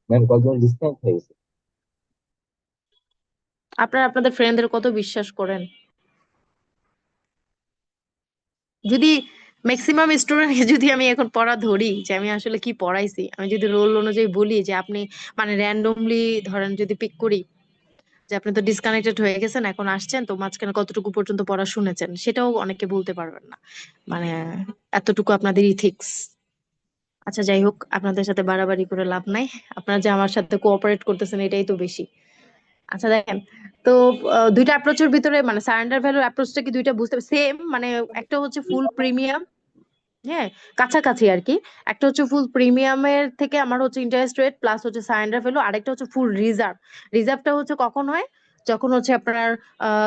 ম্যাম কতজন ডিসকাউন্ট হয়ে গেছে? আপনারা আপনাদের ফ্রেন্ডদের কত বিশ্বাস করেন? যদি ম্যাক্সিমাম স্টুডেন্ট যদি আমি এখন পড়া ধরি যে আমি আসলে কি পড়াইছি, আমি যদি রোল অনুযায়ী বলি যে আপনি মানে র্যান্ডমলি ধরেন যদি পিক করি যে আপনি তো ডিসকানেক্টেড হয়ে গেছেন, এখন আসছেন তো মাঝখানে কতটুকু পর্যন্ত পড়া শুনেছেন, সেটাও অনেকে বলতে পারবেন না, মানে এতটুকু আপনাদের ইথিক্স। আচ্ছা যাই হোক, আপনাদের সাথে বাড়াবাড়ি করে লাভ নাই, আপনারা যে আমার সাথে কোঅপারেট করতেছেন এটাই তো বেশি। আচ্ছা দেখেন, তো দুইটা অ্যাপ্রোচের ভিতরে মানে সারেন্ডার ভ্যালু অ্যাপ্রোচটা কি দুইটা বুঝতে সেম, মানে একটা হচ্ছে ফুল প্রিমিয়াম, হ্যাঁ কাছাকাছি আর কি। একটা হচ্ছে ফুল প্রিমিয়ামের থেকে আমার হচ্ছে ইন্টারেস্ট রেট প্লাস হচ্ছে সারেন্ডার ভ্যালু, আরেকটা হচ্ছে ফুল রিজার্ভ। রিজার্ভটা হচ্ছে কখন হয়, যখন হচ্ছে আপনার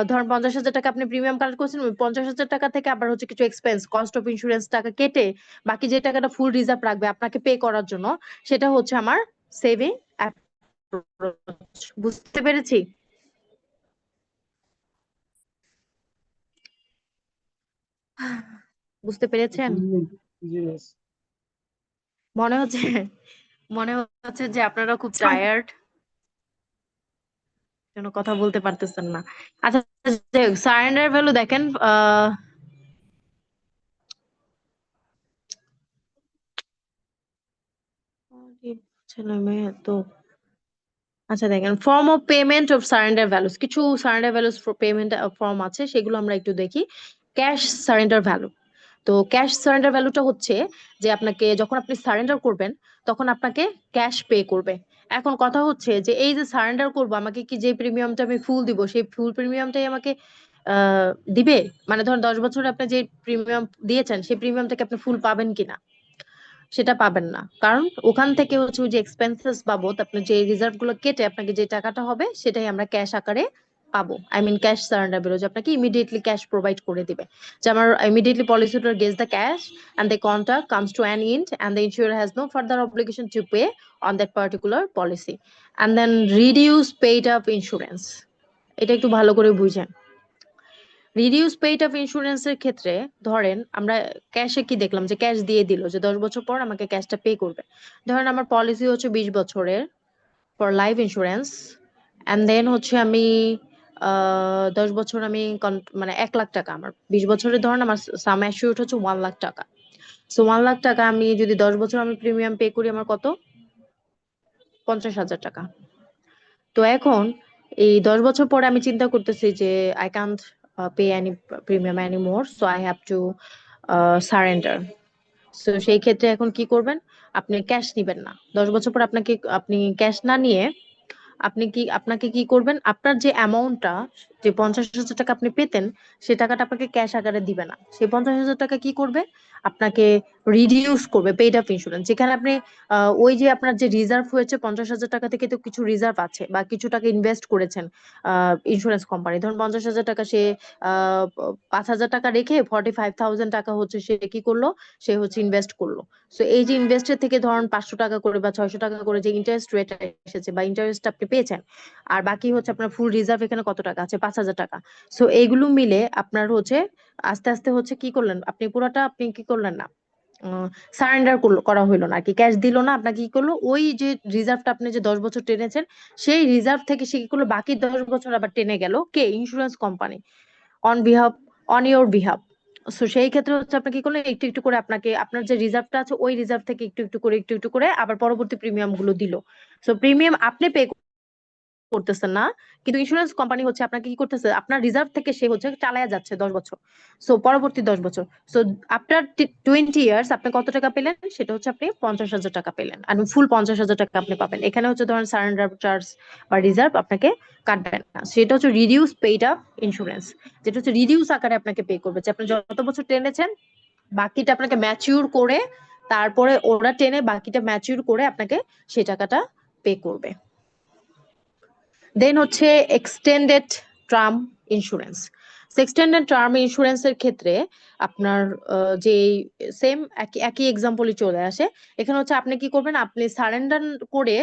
ধরেন 50,000 টাকা আপনি প্রিমিয়াম কালেক্ট করছেন, ওই 50,000 টাকা থেকে আবার হচ্ছে কিছু এক্সপেন্স কস্ট অফ ইন্স্যুরেন্স টাকা কেটে বাকি যে টাকাটা ফুল রিজার্ভ রাখবে আপনাকে পে করার জন্য, সেটা হচ্ছে আমার সেভিং অ্যাপ্রোচ। বুঝতে পেরেছি? বুঝতে পেরেছেন? জি মিস। মনে হচ্ছে মনে হচ্ছে যে আপনারা খুব টায়ার্ড, জন্য কথা বলতে পারতেছেন না। আচ্ছা, সারেন্ডার ভ্যালু দেখেন, ছেলে মেয়ে তো, আচ্ছা দেখেন form of payment of surrender values, কিছু সারেন্ডার ভ্যালুস পেমেন্ট ফর্ম আছে, সেগুলো আমরা একটু দেখি। ক্যাশ সারেন্ডার ভ্যালু, তো ক্যাশ সারেন্ডার ভ্যালুটা হচ্ছে যে আপনাকে যখন আপনি সারেন্ডার করবেন তখন আপনাকে ক্যাশ পে করবে। এখন কথা হচ্ছে যে এই যে সারেন্ডার করবো, আমাকে কি যে প্রিমিয়ামটা আমি ফুল দিব সেই ফুল প্রিমিয়ামটাই আমাকে দিবে? মানে ধরুন 10 বছরে আপনি যে প্রিমিয়াম দিয়েছেন সেই প্রিমিয়াম থেকে আপনি ফুল পাবেন কিনা, সেটা পাবেন না। কারণ ওখান থেকে হচ্ছে ওই যে এক্সপেন্সেস বাবদ আপনার যে রিজার্ভ গুলো কেটে আপনাকে যে টাকাটা হবে সেটাই আমরা ক্যাশ আকারে পাবো। আই মিন ক্যাশ সারেন্ডার বেরো, যে আপনাকে ইমিডিয়েটলি ক্যাশ প্রোভাইড করে দিবে, যে আমার immediately policy holder Gates the cash and the contract comes to an end and the insurer has no further obligation to pay on that particular policy. And then reduce paid up insurance, এটা একটু ভালো করে বুঝেন। Reduce paid of ইন্স্যুরেন্সের ক্ষেত্রে ধরেন আমরা ক্যাশে কি দেখলাম, যে ক্যাশ দিয়ে দিল যে 10 বছর পর আমাকে ক্যাশটা পে করবে। ধরেন আমার পলিসি হচ্ছে 20 বছরের for life insurance, and then হচ্ছে আমি 10 বছর আমি মানে 1 লাখ টাকা, আমার 20 বছরের ধরেন আমার সাম অ্যাসিউরড হচ্ছে 1 লাখ টাকা। সো 1 লাখ টাকা আমি যদি 10 বছর আমি প্রিমিয়াম পে করি, আমার কত? 50,000 টাকা। তো এখন এই 10 বছর পরে আমি চিন্তা করতেছি যে I can't pay any premium any more, so I have to surrender. So সেই ক্ষেত্রে এখন কি করবেন, আপনি ক্যাশ নিবেন না 10 বছর পর, আপনি ক্যাশ না নিয়ে আপনাকে কি করবেন, আপনার যে অ্যামাউন্টটা, যে 50,000 টাকা আপনি পেতেন সেই টাকাটা আপনাকে ক্যাশ আকারে দিবে না। সেই 50,000 টাকা কি করবে, আপনাকে রিডিউস করবে পেইড আপ ইন্স্যুরেন্স। যেখানে আপনি ওই যে আপনার যে রিজার্ভ হয়েছে 50,000 টাকা থেকে, তো কিছু রিজার্ভ আছে বা কিছু টাকা ইনভেস্ট করেছেন ইন্স্যুরেন্স কোম্পানি, ধরুন 50,000 টাকা সে 5,000 টাকা রেখে 45,000 টাকা হচ্ছে সে কি করলো, সে হচ্ছে ইনভেস্ট করলো। সো এই যে ইনভেস্টের থেকে ধরুন 500 টাকা করে বা 600 টাকা করে যে ইন্টারেস্ট রেট এসেছে বা ইন্টারেস্ট আপনি পেয়েছেন, আর বাকি হচ্ছে আপনার ফুল রিজার্ভ এখানে কত টাকা আছে, 5,000 টাকা। সো এইগুলো মিলে আপনার হচ্ছে আস্তে আস্তে হচ্ছে কি করলেন, আপনি পুরোটা আপনি কি করলেন না, সারেন্ডার করা হইলো না আর কি, ক্যাশ দিল না, আপনাকে কি করলো, ওই যে রিজার্ভটা আপনি যে 10 বছর টেনেছেন সেই রিজার্ভ থেকে সে কি করলো, বাকি 10 বছর আবার টেনে গেল কে, insurance company, on behalf, on your behalf. So সেই ক্ষেত্রে হচ্ছে আপনি কি করলেন, একটু একটু করে আপনাকে আপনার যে রিজার্ভটা আছে ওই রিজার্ভ থেকে একটু একটু করে আবার পরবর্তী প্রিমিয়াম গুলো দিল। সো প্রিমিয়াম আপনি পে করতেছেন না, কিন্তু ইন্স্যুরেন্স কোম্পানি হচ্ছে আপনাকে কি করতেছে, আপনার রিজার্ভ থেকে সে হচ্ছে চালায়া যাচ্ছে 10 বছর। সো পরবর্তী 10 বছর, সো আফটার 20 ইয়ার্স আপনি কত টাকা পেলেন, সেটা হচ্ছে আপনি 50,000 টাকা পেলেন, আর ফুল 50,000 টাকা আপনি পাবেন। এখানে হচ্ছে ধরেন সারেন্ডার চার্জ বা রিজার্ভ আপনাকে কাটবেন না, সেটা হচ্ছে রিডিউস পেইড আপ ইন্স্যুরেন্স, যেটা হচ্ছে রিডিউস আকারে আপনাকে পে করবে, যে আপনি যত বছর টেনেছেন বাকিটা আপনাকে ম্যাচিউর করে, তারপরে ওরা টেনে বাকিটা ম্যাচিউর করে আপনাকে সেই টাকাটা পে করবে। দেন হচ্ছে extended term insurance. Extended term ইন্স্যুরেন্সের ক্ষেত্রে আপনার যে সেম একই এক্সাম্পলই চলে আসে। এখানে হচ্ছে আপনি কি করবেন, আপনি সারেন্ডার করে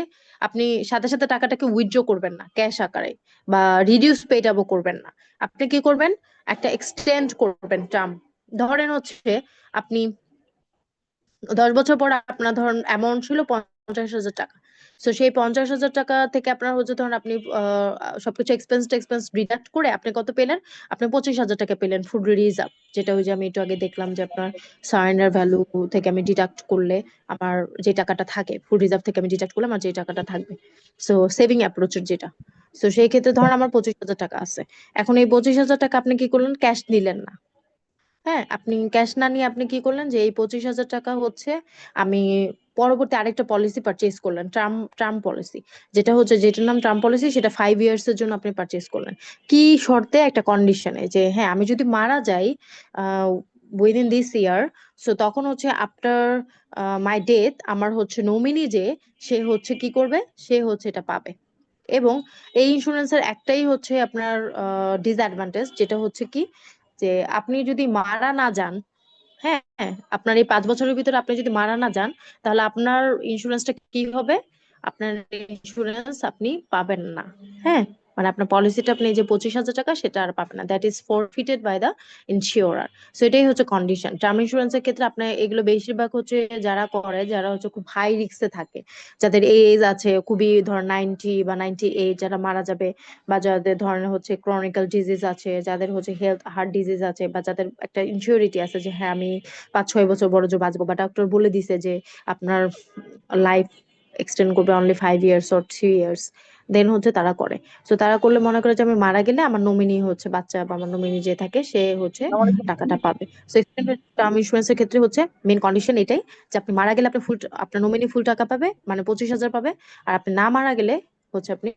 আপনি সাথে সাথে টাকাটাকে উইথড্র করবেন না ক্যাশ আকারে, বা রিডিউস পেড আপও করবেন না। আপনি কি করবেন, একটা এক্সটেন্ড করবেন টার্ম। ধরেন হচ্ছে আপনি 10 বছর পর আপনার ধরুন অ্যামাউন্ট ছিল 50,000 টাকা। তো সেই 50,000 টাকা থেকে আপনার হচ্ছে ধরুন আপনি সবকিছু এক্সপেন্স ডিডাক্ট করে আপনি কত পেলেন, আপনি 25,000 টাকা পেলেন ফুড রিজার্ভ, যেটা ওই যে আমি একটু আগে দেখলাম যে আপনার সারেন্ডার ভ্যালু থেকে আমি ডিডাক্ট করলে আমার যে টাকাটা থাকে, ফুড রিজার্ভ থেকে আমি ডিডাক্ট করলে আমার যে টাকাটা থাকবে, সো সেভিং অ্যাপ্রোচের যেটা। তো সেই ক্ষেত্রে ধরুন আমার 25,000 টাকা আছে। এখন এই 25,000 টাকা আপনি কি করলেন, ক্যাশ নিলেন না। হ্যাঁ, আপনি ক্যাশ না নিয়ে আপনি কি করলেন, যে এই 25,000 টাকা হচ্ছে আমি পরবর্তী আরেকটা পলিসি পারচেজ করলেন, টার্ম পলিসি, যেটার নাম টার্ম পলিসি, সেটা 5 ইয়ার্স এর জন্য আপনি পারচেজ করলেন। কি শর্তে? একটা কন্ডিশনে, যে হ্যাঁ আমি যদি মারা যাই উইদিন দিস ইয়ার, সো তখন হচ্ছে আফটার মাই ডেথ আমার হচ্ছে নমিনি যে সে হচ্ছে কি করবে, সে হচ্ছে এটা পাবে। এবং এই ইন্স্যুরেন্সের একটাই হচ্ছে আপনার ডিসঅ্যাডভান্টেজ, যেটা হচ্ছে কি, যে আপনি যদি মারা না যান, হ্যাঁ, আপনার এই 5 বছরের ভিতরে আপনি যদি মারা না যান, তাহলে আপনার ইন্স্যুরেন্সটা কি হবে? আপনার ইন্স্যুরেন্স আপনি পাবেন না। হ্যাঁ, মানে আপনার পলিসিটা, আপনি যে 25,000 টাকা সেটা আর পাবেন না, that is forfeited by the insurer. So এটাই হচ্ছে কন্ডিশন। টার্ম ইন্স্যুরেন্সের ক্ষেত্রে আপনার এগুলো বেশিরভাগ হচ্ছে যারা করে, যারা হচ্ছে খুব হাই রিস্কে থাকে, যাদের এজ আছে খুবই, ধর 90 বা 98, যারা মারা যাবে, বা যাদের ধরনের হচ্ছে ক্রনিক্যাল ডিজিজ আছে, যাদের হচ্ছে হার্ট ডিজিজ আছে, বা যাদের একটা ইনসিউরিটি আছে যে হ্যাঁ আমি 5-6 বছর বড় জোর বাঁচবো, বা ডক্টর বলে দিছে যে আপনার লাইফ এক্সটেন্ড করবে অনলি 5 ইয়ার্স অর 3 ইয়ার্স, দেন হচ্ছে তারা করে। তো তারা করলে মনে করে যে আমি মারা গেলে আমার নমিনি হচ্ছে বাচ্চা, বা আমার নমিনি যে থাকে সে হচ্ছে টাকাটা পাবে। তো এক্সটেন্ডেড টার্ম ইন্স্যুরেন্সের ক্ষেত্রে হচ্ছে মেন কন্ডিশন এটাই, যে আপনি মারা গেলে আপনি আপনার নমিনি ফুল টাকা পাবে, মানে 25,000 পাবে। আর আপনি না মারা গেলে হচ্ছে আপনি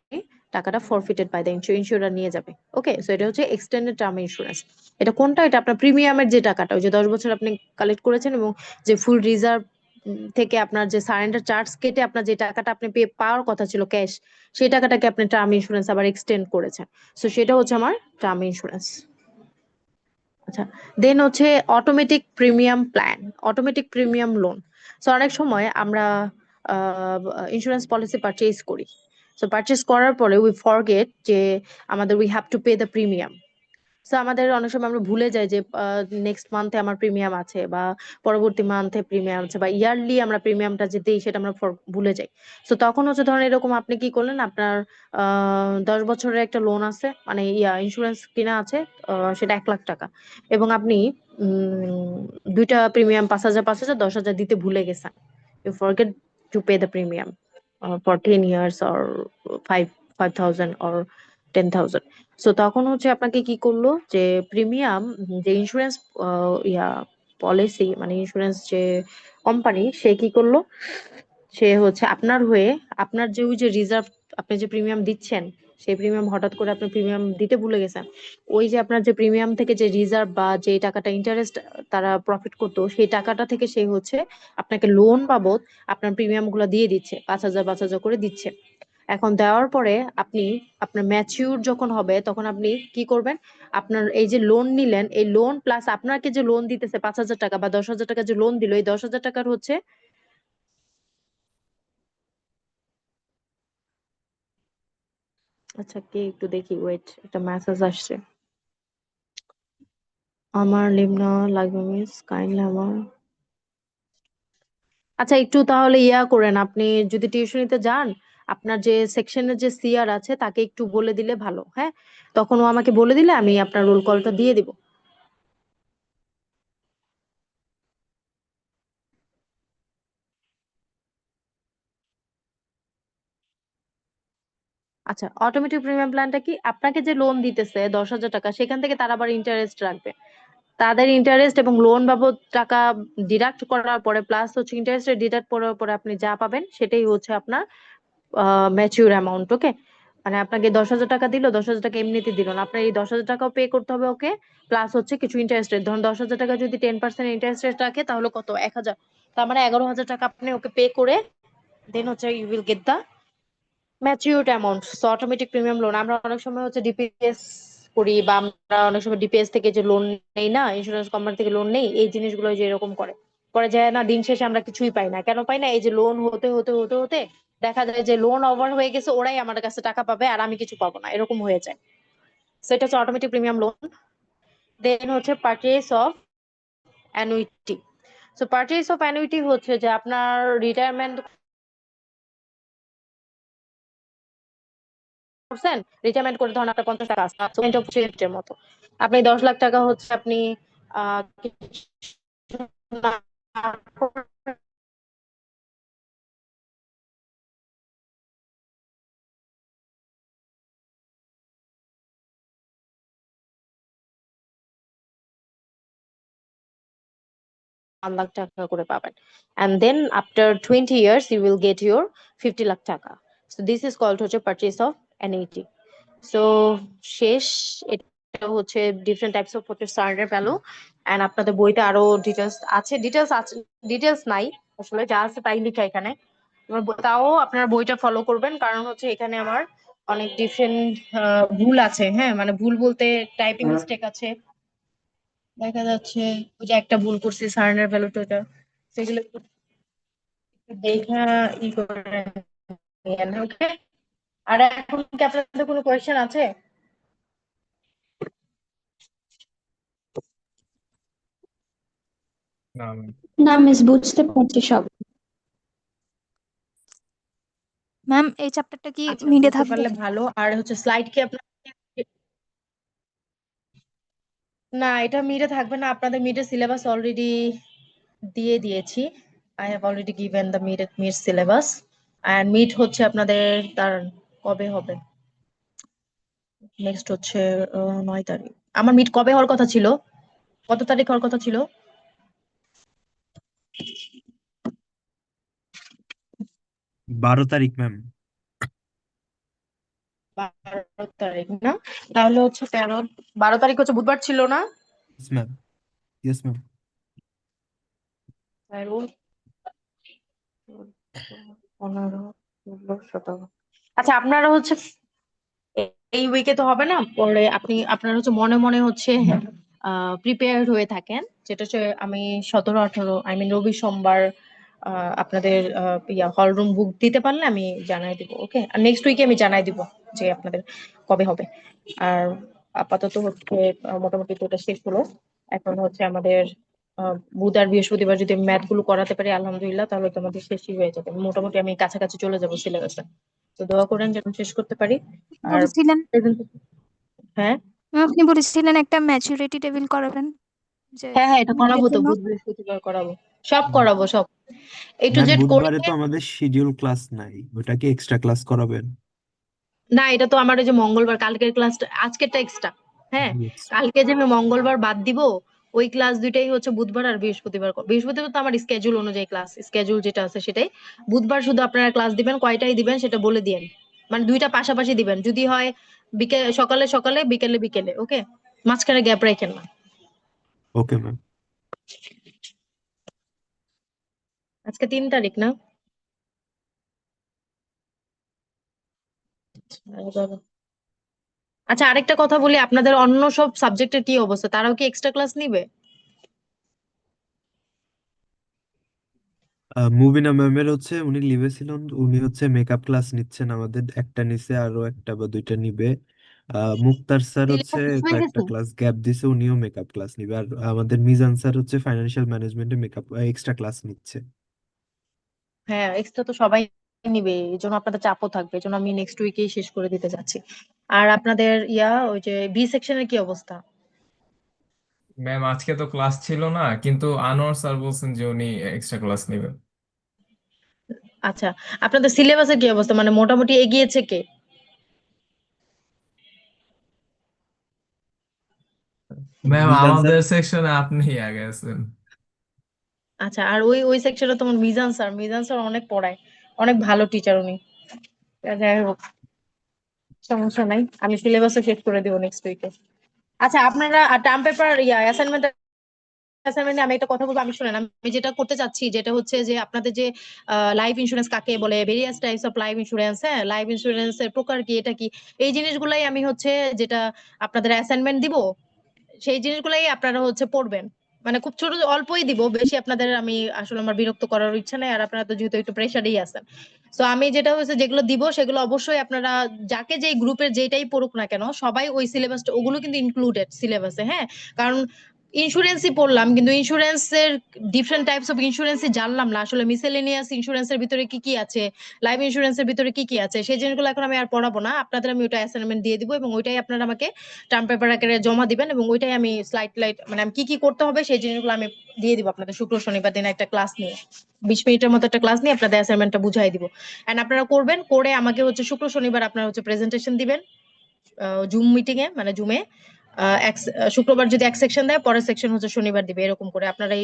টাকাটা ফরফিটেড বাই দ্য ইন্স্যুরার নিয়ে যাবে। ওকে, সো এটা হচ্ছে এক্সটেন্ডেড টার্ম ইন্স্যুরেন্স। এটা কোনটা? এটা আপনার প্রিমিয়ামের যে টাকাটা, ওই যে 10 বছর আপনি কালেক্ট করেছেন, এবং যে ফুল রিজার্ভ থেকে আপনার যে সারেন্ডার চার্জ কেটে আপনার যে টাকাটা আপনি পাওয়ার কথা ছিল ক্যাশ, সেই টাকাটাকে আপনি টার্ম ইন্স্যুরেন্স আবার এক্সটেন্ড করেছেন। সো সেটা হচ্ছে আমার টার্ম ইন্স্যুরেন্স। আচ্ছা, দেন হচ্ছে automatic premium plan, automatic premium loan. So অনেক সময় আমরা ইন্স্যুরেন্স পলিসি পারচেজ করি, সো পারচেজ করার পরে উই ফরগেট যে আমাদের we have to pay the premium. So আমাদের অনেক সময় আমরা ভুলে যাই যে নেক্সট মান্থে আমার প্রিমিয়াম আছে, বা পরবর্তী মান্থে প্রিমিয়াম আছে, বা ইয়ারলি আমরা প্রিমিয়ামটা যে দিই সেটা আমরা ভুলে যাই। সো তখন হচ্ছে ধরেন এরকম আপনি কি করলেন, আপনার 10 বছরের একটা লোন আছে, মানে ইন্স্যুরেন্স কিনা আছে, সেটা 1 লাখ টাকা, এবং আপনি উম, দুইটা প্রিমিয়াম 5,000 5,000 10,000 দিতে ভুলে গেছেন। You forget to pay the premium for 10 years or 5,000 or 10,000। So তখন হচ্ছে আপনাকে কি করলো, যে প্রিমিয়াম, যে ইন্স্যুরেন্স পলিসি, মানে ইন্স্যুরেন্স যে কোম্পানি, সে কি করলো, সে হচ্ছে আপনার হয়ে, আপনার যে ওই যে রিজার্ভ, আপনি যে প্রিমিয়াম দিচ্ছেন, সেই প্রিমিয়াম হঠাৎ করে আপনি প্রিমিয়াম দিতে ভুলে গেছেন, ওই যে আপনার যে প্রিমিয়াম থেকে যে রিজার্ভ বা যে টাকাটা ইন্টারেস্ট তারা প্রফিট করতো, সেই টাকাটা থেকে সে হচ্ছে আপনাকে লোন বাবদ আপনার প্রিমিয়াম গুলো দিয়ে দিচ্ছে, 5,000 5,000 করে দিচ্ছে। এখন দেওয়ার পরে আপনি, আপনার ম্যাচিউর যখন হবে, তখন আপনি কি করবেন, আপনার এই যে লোন নিলেন, এই লোন প্লাস আপনাকে যে লোন দিতেছে 5,000 টাকা বা 10,000 টাকা যে লোন দিল, এই 10,000 টাকার হচ্ছে, আচ্ছা কে একটু দেখি, ওয়েট, একটা মেসেজ আসছে। আমার লিভ না লাগবে মিস, কাইন্ডলি আমার, আচ্ছা একটু তাহলে করেন, আপনি যদি টিউশনিতে যান, আপনার যে সেকশনের যে সিআর আছে তাকে একটু বলে দিলে ভালো। হ্যাঁ, তখন ও আমাকে বলে দিলে আমি আপনার রোল কলটা দিয়ে দিব। আচ্ছা, অটোমেটিক প্রিমিয়াম প্ল্যানটা কি, আপনাকে যে লোন দিতেছে 10,000 টাকা, সেখান থেকে তারা আবার ইন্টারেস্ট রাখবে। তাদের ইন্টারেস্ট এবং লোন বাবদ টাকা ডিডাক্ট করার পরে, প্লাস হচ্ছে ইন্টারেস্ট ডিডাক্ট করার পরে আপনি যা পাবেন সেটাই হচ্ছে আপনার ম্যাচিউর অ্যামাউন্ট। ওকে, মানে আপনাকে 10,000 টাকা দিল, 10,000 টাকা এমনিতে দিল না, আপনার এই 10,000 টাকাও পে করতে হবে ওকে, প্লাস হচ্ছে কিছু ইন্টারেস্ট রেট, ধরুন 10,000 টাকা যদি 10% ইন্টারেস্ট রেট রাখে, তাহলে কত, 1,000, তার মানে 11,000 টাকা আপনি ওকে পে করে, দেন হচ্ছে you will get the matured amount. So automatic premium loan, আমরা অনেক সময় হচ্ছে ডিপিএস করি, বা আমরা অনেক সময় ডিপিএস থেকে যে লোন নেই না, ইন্স্যুরেন্স কোম্পানি থেকে লোন নেই, এই জিনিসগুলো যে এরকম করে করে যায় না, দিন শেষে আমরা কিছুই পাই না। কেন পাই না? এই যে লোন হতে হতে হতে হতে দেখা যায় যে লোন ওভার হয়ে গেছে, ওরাই আমার কাছে টাকা পাবে আর আমি কিছু পাবো না, এরকম হয়ে যায়। সো এটা হচ্ছে অটোমেটিক প্রিমিয়াম লোন। দেন হচ্ছে purchase of annuity. So purchase of annuity হচ্ছে যে আপনার রিটায়ারমেন্ট করছেন, রিটায়ারমেন্ট করে ধরুন আপনার 50 টাকা আছে, এর মতো, আপনি 10 লাখ টাকা হচ্ছে আপনি আহ লাখ টাকা করে পাবেন, and then after 20 years you will get your 50 lakh টাকা. So this is called হচ্ছে purchase of annuity. So শেষ, এটা হচ্ছে ডিফারেন্ট টাইপস অফ হচ্ছে সারেন্ডার ভ্যালু। এন্ড আপনাদের বইতে আরো ডিটেলস নাই, আসলে যা আছে তাই লেখা এখানে। তাও আপনারা বইটা ফলো করবেন, কারণ হচ্ছে এখানে আমার অনেক ডিফারেন্ট ভুল আছে। হ্যাঁ, মানে ভুল বলতে টাইপিং মিস্টেক আছে, দেখা যাচ্ছে ওই যে একটা ভুল করছি সারেন্ডার ভ্যালুটা, সেগুলো একটু দেখা ই করে নিয়েন, ওকে? আর এখন কি আপনাদের কোনো কোয়েশ্চেন আছে? না ম্যাম। না মিস, বুঝতে পারছি সব। ম্যাম এই চ্যাপ্টারটা কি আচ্ছা, মিডে বুঝতে থাকবে? পারলে ভালো। আর হচ্ছে স্লাইড কি আপনার, না এটা মিডে থাকবে না, আপনাদের মিডের সিলেবাস অলরেডি দিয়ে দিয়েছি। I have already given the mid syllabus. And mid হচ্ছে আপনাদের তার কবে হবে, নেক্সট হচ্ছে 9 তারিখ। আমার মিড কবে হওয়ার কথা ছিল, কত তারিখ হওয়ার কথা ছিল? 12 তারিখ ম্যাম। 12 তারিখ না? তাহলে হচ্ছে 12 তারিখ হচ্ছে বুধবার ছিল না? Yes ma'am, yes ma'am. 13, 15, 16, 17। আচ্ছা, আপনারা হচ্ছে এই উইকে তো হবে না, পরে আপনারা হচ্ছে মনে মনে হচ্ছে প্রিপেয়ার্ড হয়ে থাকেন, যেটা হচ্ছে আমি 17, 18 রবি সোমবার আপনাদের হল রুম বুক দিতে পারলে আমি জানাই দিব, ওকে? আর নেক্সট উইকে আমি জানাই দিব যে আপনাদের কবে হবে। আর আপাতত হচ্ছে মোটামুটি তো এটা শেষ হলো। এখন হচ্ছে আমাদের বুধ আর বৃহস্পতিবার যদি ম্যাথ গুলো করাতে পারি আলহামদুলিল্লাহ, তাহলে তো আমাদের শেষই হয়ে যাবে। মোটামুটি আমি কাছাকাছি চলে যাবো সিলেবাসে। তো দোয়া করেন যেন শেষ করতে পারি। আর বলেছিলেন হ্যাঁ, আপনি বলেছিলেন একটা ম্যাচুরিটি টেবিল করাবেন, যে হ্যাঁ, হ্যাঁ, এটা করাবো তো, জন্য। বুধ বৃহস্পতিবার করাবো, সব করাবো, সব A to ম্যাম Z বুধবারে করিয়ে। তো আমাদের শিডিউল ক্লাস নাই, ওটা কি এক্সট্রা ক্লাস করাবেন? না, এটা তো আমার ওই যে মঙ্গলবার কালকের ক্লাসটা, আজকেরটা এক্সট্রা। হ্যাঁ, কালকে যে আমি মঙ্গলবার বাদ দিব, ওই ক্লাস দুইটাই হচ্ছে বুধবার আর বৃহস্পতিবার বৃহস্পতিবার তো আমার স্কেজুল অনুযায়ী ক্লাস, স্কেজুল যেটা আছে সেটাই। বুধবার শুধু আপনারা ক্লাস দিবেন, কয়টাই দিবেন সেটা বলে দিয়েন, মানে দুইটা পাশাপাশি দিবেন, যদি হয় সকালে সকালে, বিকেলে বিকেলে, ওকে? মাঝখানে গ্যাপ রাখেন না। Okay ma'am. আজকে 3 তারিখ না? আচ্ছা, আরেকটা কথা বলি, আপনাদের অন্য সব সাবজেক্টের কি অবস্থা? তারাও কি এক্সট্রা ক্লাস নিবে? মুবিনা ম্যামের হচ্ছে উনি লিভে ছিলেন, উনি হচ্ছে মেকআপ ক্লাস নিচ্ছেন, আমাদের একটা নিছে, আরো একটা বা দুইটা নিবে। মুক্তার স্যার হচ্ছে সিলেবাস শেষ হয়ে কয়েকটা গেছে? ক্লাস গ্যাপ দিছে, উনিও মেকআপ ক্লাস নিবে। আর আমাদের মিজান স্যার হচ্ছে ফাইন্যান্সিয়াল ম্যানেজমেন্টে মেকআপ এক্সট্রা ক্লাস নিচ্ছে। হ্যাঁ, এক্সট্রা তো সবাই নিবে, এই জন্য আপনাদের চাপও থাকবে, এই জন্য আমি নেক্সট উইকেই শেষ করে দিতে যাচ্ছি। আর আপনাদের ওই যে বি সেকশনের কি অবস্থা? ম্যাম আজকে তো ক্লাস ছিল না, কিন্তু আনোয়ার স্যার বলছেন যে উনি এক্সট্রা ক্লাস নেবেন। আচ্ছা, আপনাদের সিলেবাসের কি অবস্থা, মানে মোটামুটি এগিয়েছে কে? Ma'am Mizan sir. আমাদের সেকশনে আপনি আগে আছেন। আচ্ছা, আর ওই সেকশনে তোমার মিজান স্যার অনেক পড়ায়, অনেক ভালো টিচার উনি। যাই হোক, সমস্যা নাই, আমি সিলেবাসও শেষ করে দিব নেক্সট উইকে। আচ্ছা, আপনারা টার্ম পেপার অ্যাসাইনমেন্টে আমি একটা কথা বলবো, আমি শুনেন, আমি যেটা করতে চাচ্ছি যেটা হচ্ছে যে আপনাদের যে লাইফ ইন্স্যুরেন্স কাকে বলে, various types of life insurance, হ্যাঁ, লাইফ ইন্স্যুরেন্সের প্রকার কি, এটা কি, এই জিনিসগুলাই আমি হচ্ছে যেটা আপনাদের অ্যাসাইনমেন্ট দিব, সেই জিনিসগুলাই আপনারা হচ্ছে পড়বেন। মানে খুব ছোট অল্পই দিব, বেশি আপনাদের আমি আসলে আমার বিরক্ত করার ইচ্ছা নেই, আর আপনারা তো যেহেতু একটু প্রেশারেই আছেন। তো আমি যেটা হচ্ছে যেগুলো দিব সেগুলো অবশ্যই আপনারা যাকে যেই গ্রুপের যেটাই পড়ুক না কেন, সবাই ওই সিলেবাসটা, ওগুলো কিন্তু ইনক্লুডেড সিলেবাসে, হ্যাঁ? কারণ ইন্স্যুরেন্সই পড়লাম কিন্তু ইন্স্যুরেন্সের ডিফারেন্ট টাইপস অফ ইন্স্যুরেন্সই জানলাম না আসলে মিসেলেনিয়াস ইন্স্যুরেন্সের ভিতরে কি কি আছে, লাইফ ইন্স্যুরেন্সের ভিতরে কি কি আছে, সেই জিনিসগুলো এখন আমি আর পড়াবো না আপনাদের, আমি ওটা অ্যাসাইনমেন্ট দিয়ে দিব এবং ওইটাই আপনারা আমাকে টার্ম পেপার আকারে জমা দিবেন, এবং ওইটাই আমি স্লাইড মানে আমি কি কি করতে হবে সেই জিনিসগুলো আমি দিয়ে দিব আপনাদের শুক্র শনিবার দিন একটা ক্লাস নিয়ে, 20 মিনিটের মতো একটা ক্লাস নিয়ে আপনাদের অ্যাসাইনমেন্টটা বুঝাই দিব। এন্ড আপনারা করবেন, করে আমাকে হচ্ছে শুক্র শনিবার আপনারা হচ্ছে প্রেজেন্টেশন দিবেন জুম মিটিং এ, মানে জুমে। শুক্রবার যদি এক সেকশন দেয়, পরের সেকশন হচ্ছে শনিবার দিবে, এরকম করে আপনারা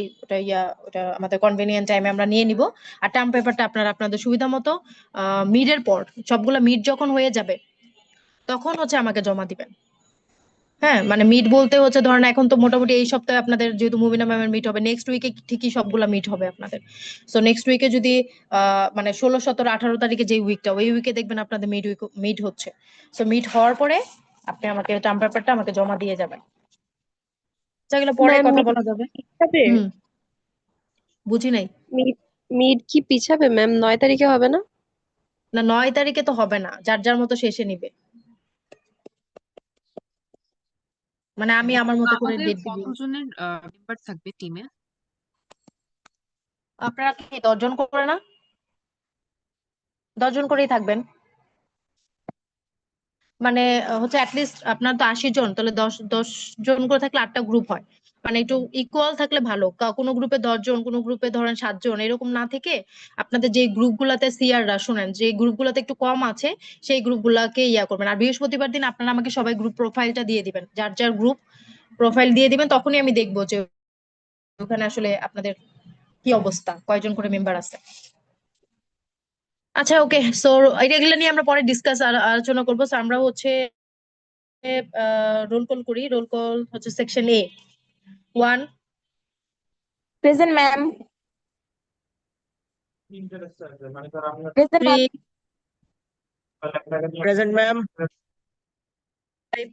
ওটা আমাদের কনভেনিয়েন্ট টাইমে আমরা নিয়ে নিব। আর টার্ম পেপারটা আপনারা আপনাদের সুবিধা মতো মিডের পর, সবগুলো মিড যখন হয়ে যাবে তখন হচ্ছে আমাকে জমা দিবেন। হ্যাঁ, মানে মিট বলতে হচ্ছে ধরেন এখন তো মোটামুটি এই সপ্তাহে আপনাদের যেহেতু মুবিনা ম্যামের মিট হবে, নেক্সট উইকে ঠিকই সবগুলা মিট হবে আপনাদের। সো নেক্সট উইকে যদি মানে 16, 17, 18 তারিখে যে উইকটা, ওই উইকে দেখবেন আপনাদের মিট হচ্ছে। সো মিট হওয়ার পরে আপনি আমাকে টার্ম পেপারটা আমাকে জমা দিয়ে যাবেন, যেগুলো পরে ম্যাম কথা মিড বলা যাবে। পিছাবে? হুম, বুঝি নাই। মিড মিড কি পিছাবে ম্যাম? 9 তারিখে হবে না? না, 9 তারিখে তো হবে না, যার যার মতো শেষে নিবে, মানে আমি আমার মতো করে আমাদের ডেট দিব। কতজনের মেম্বার থাকবে টিমে? আপনারা কি 10 জন করে না? 10 জন করেই থাকবেন। মানে হচ্ছে অ্যাটলিস্ট আপনার তো 80 জন, তাহলে 10 জন করে থাকলে 8টা গ্রুপ হয়। মানে একটু ইকুয়াল থাকলে ভালো। কোনো গ্রুপে 10 জন, কোনো গ্রুপে ধরেন 7 জন, এরকম না থেকে আপনাদের যে গ্রুপগুলোতে সিআররা, শুনেন, যে গ্রুপগুলোতে একটু কম আছে সেই গ্রুপগুলোকে করবেন। আর বৃহস্পতিবার দিন আপনারা আমাকে সবাই গ্রুপ প্রোফাইলটা দিয়ে দিবেন, যার যার গ্রুপ প্রোফাইল দিয়ে দিবেন, তখনই আমি দেখবো যে ওখানে আসলে আপনাদের কি অবস্থা, কয়জন করে মেম্বার আছে। আচ্ছা, ওকে। সো এগুলো নিয়ে আমরা পরে আলোচনা করবো। So, আমরা হচ্ছে রোল কল করি। রোল কল হচ্ছে সেকশন এ 1, present ma'am. Present ma'am. 3, present ma'am. 5,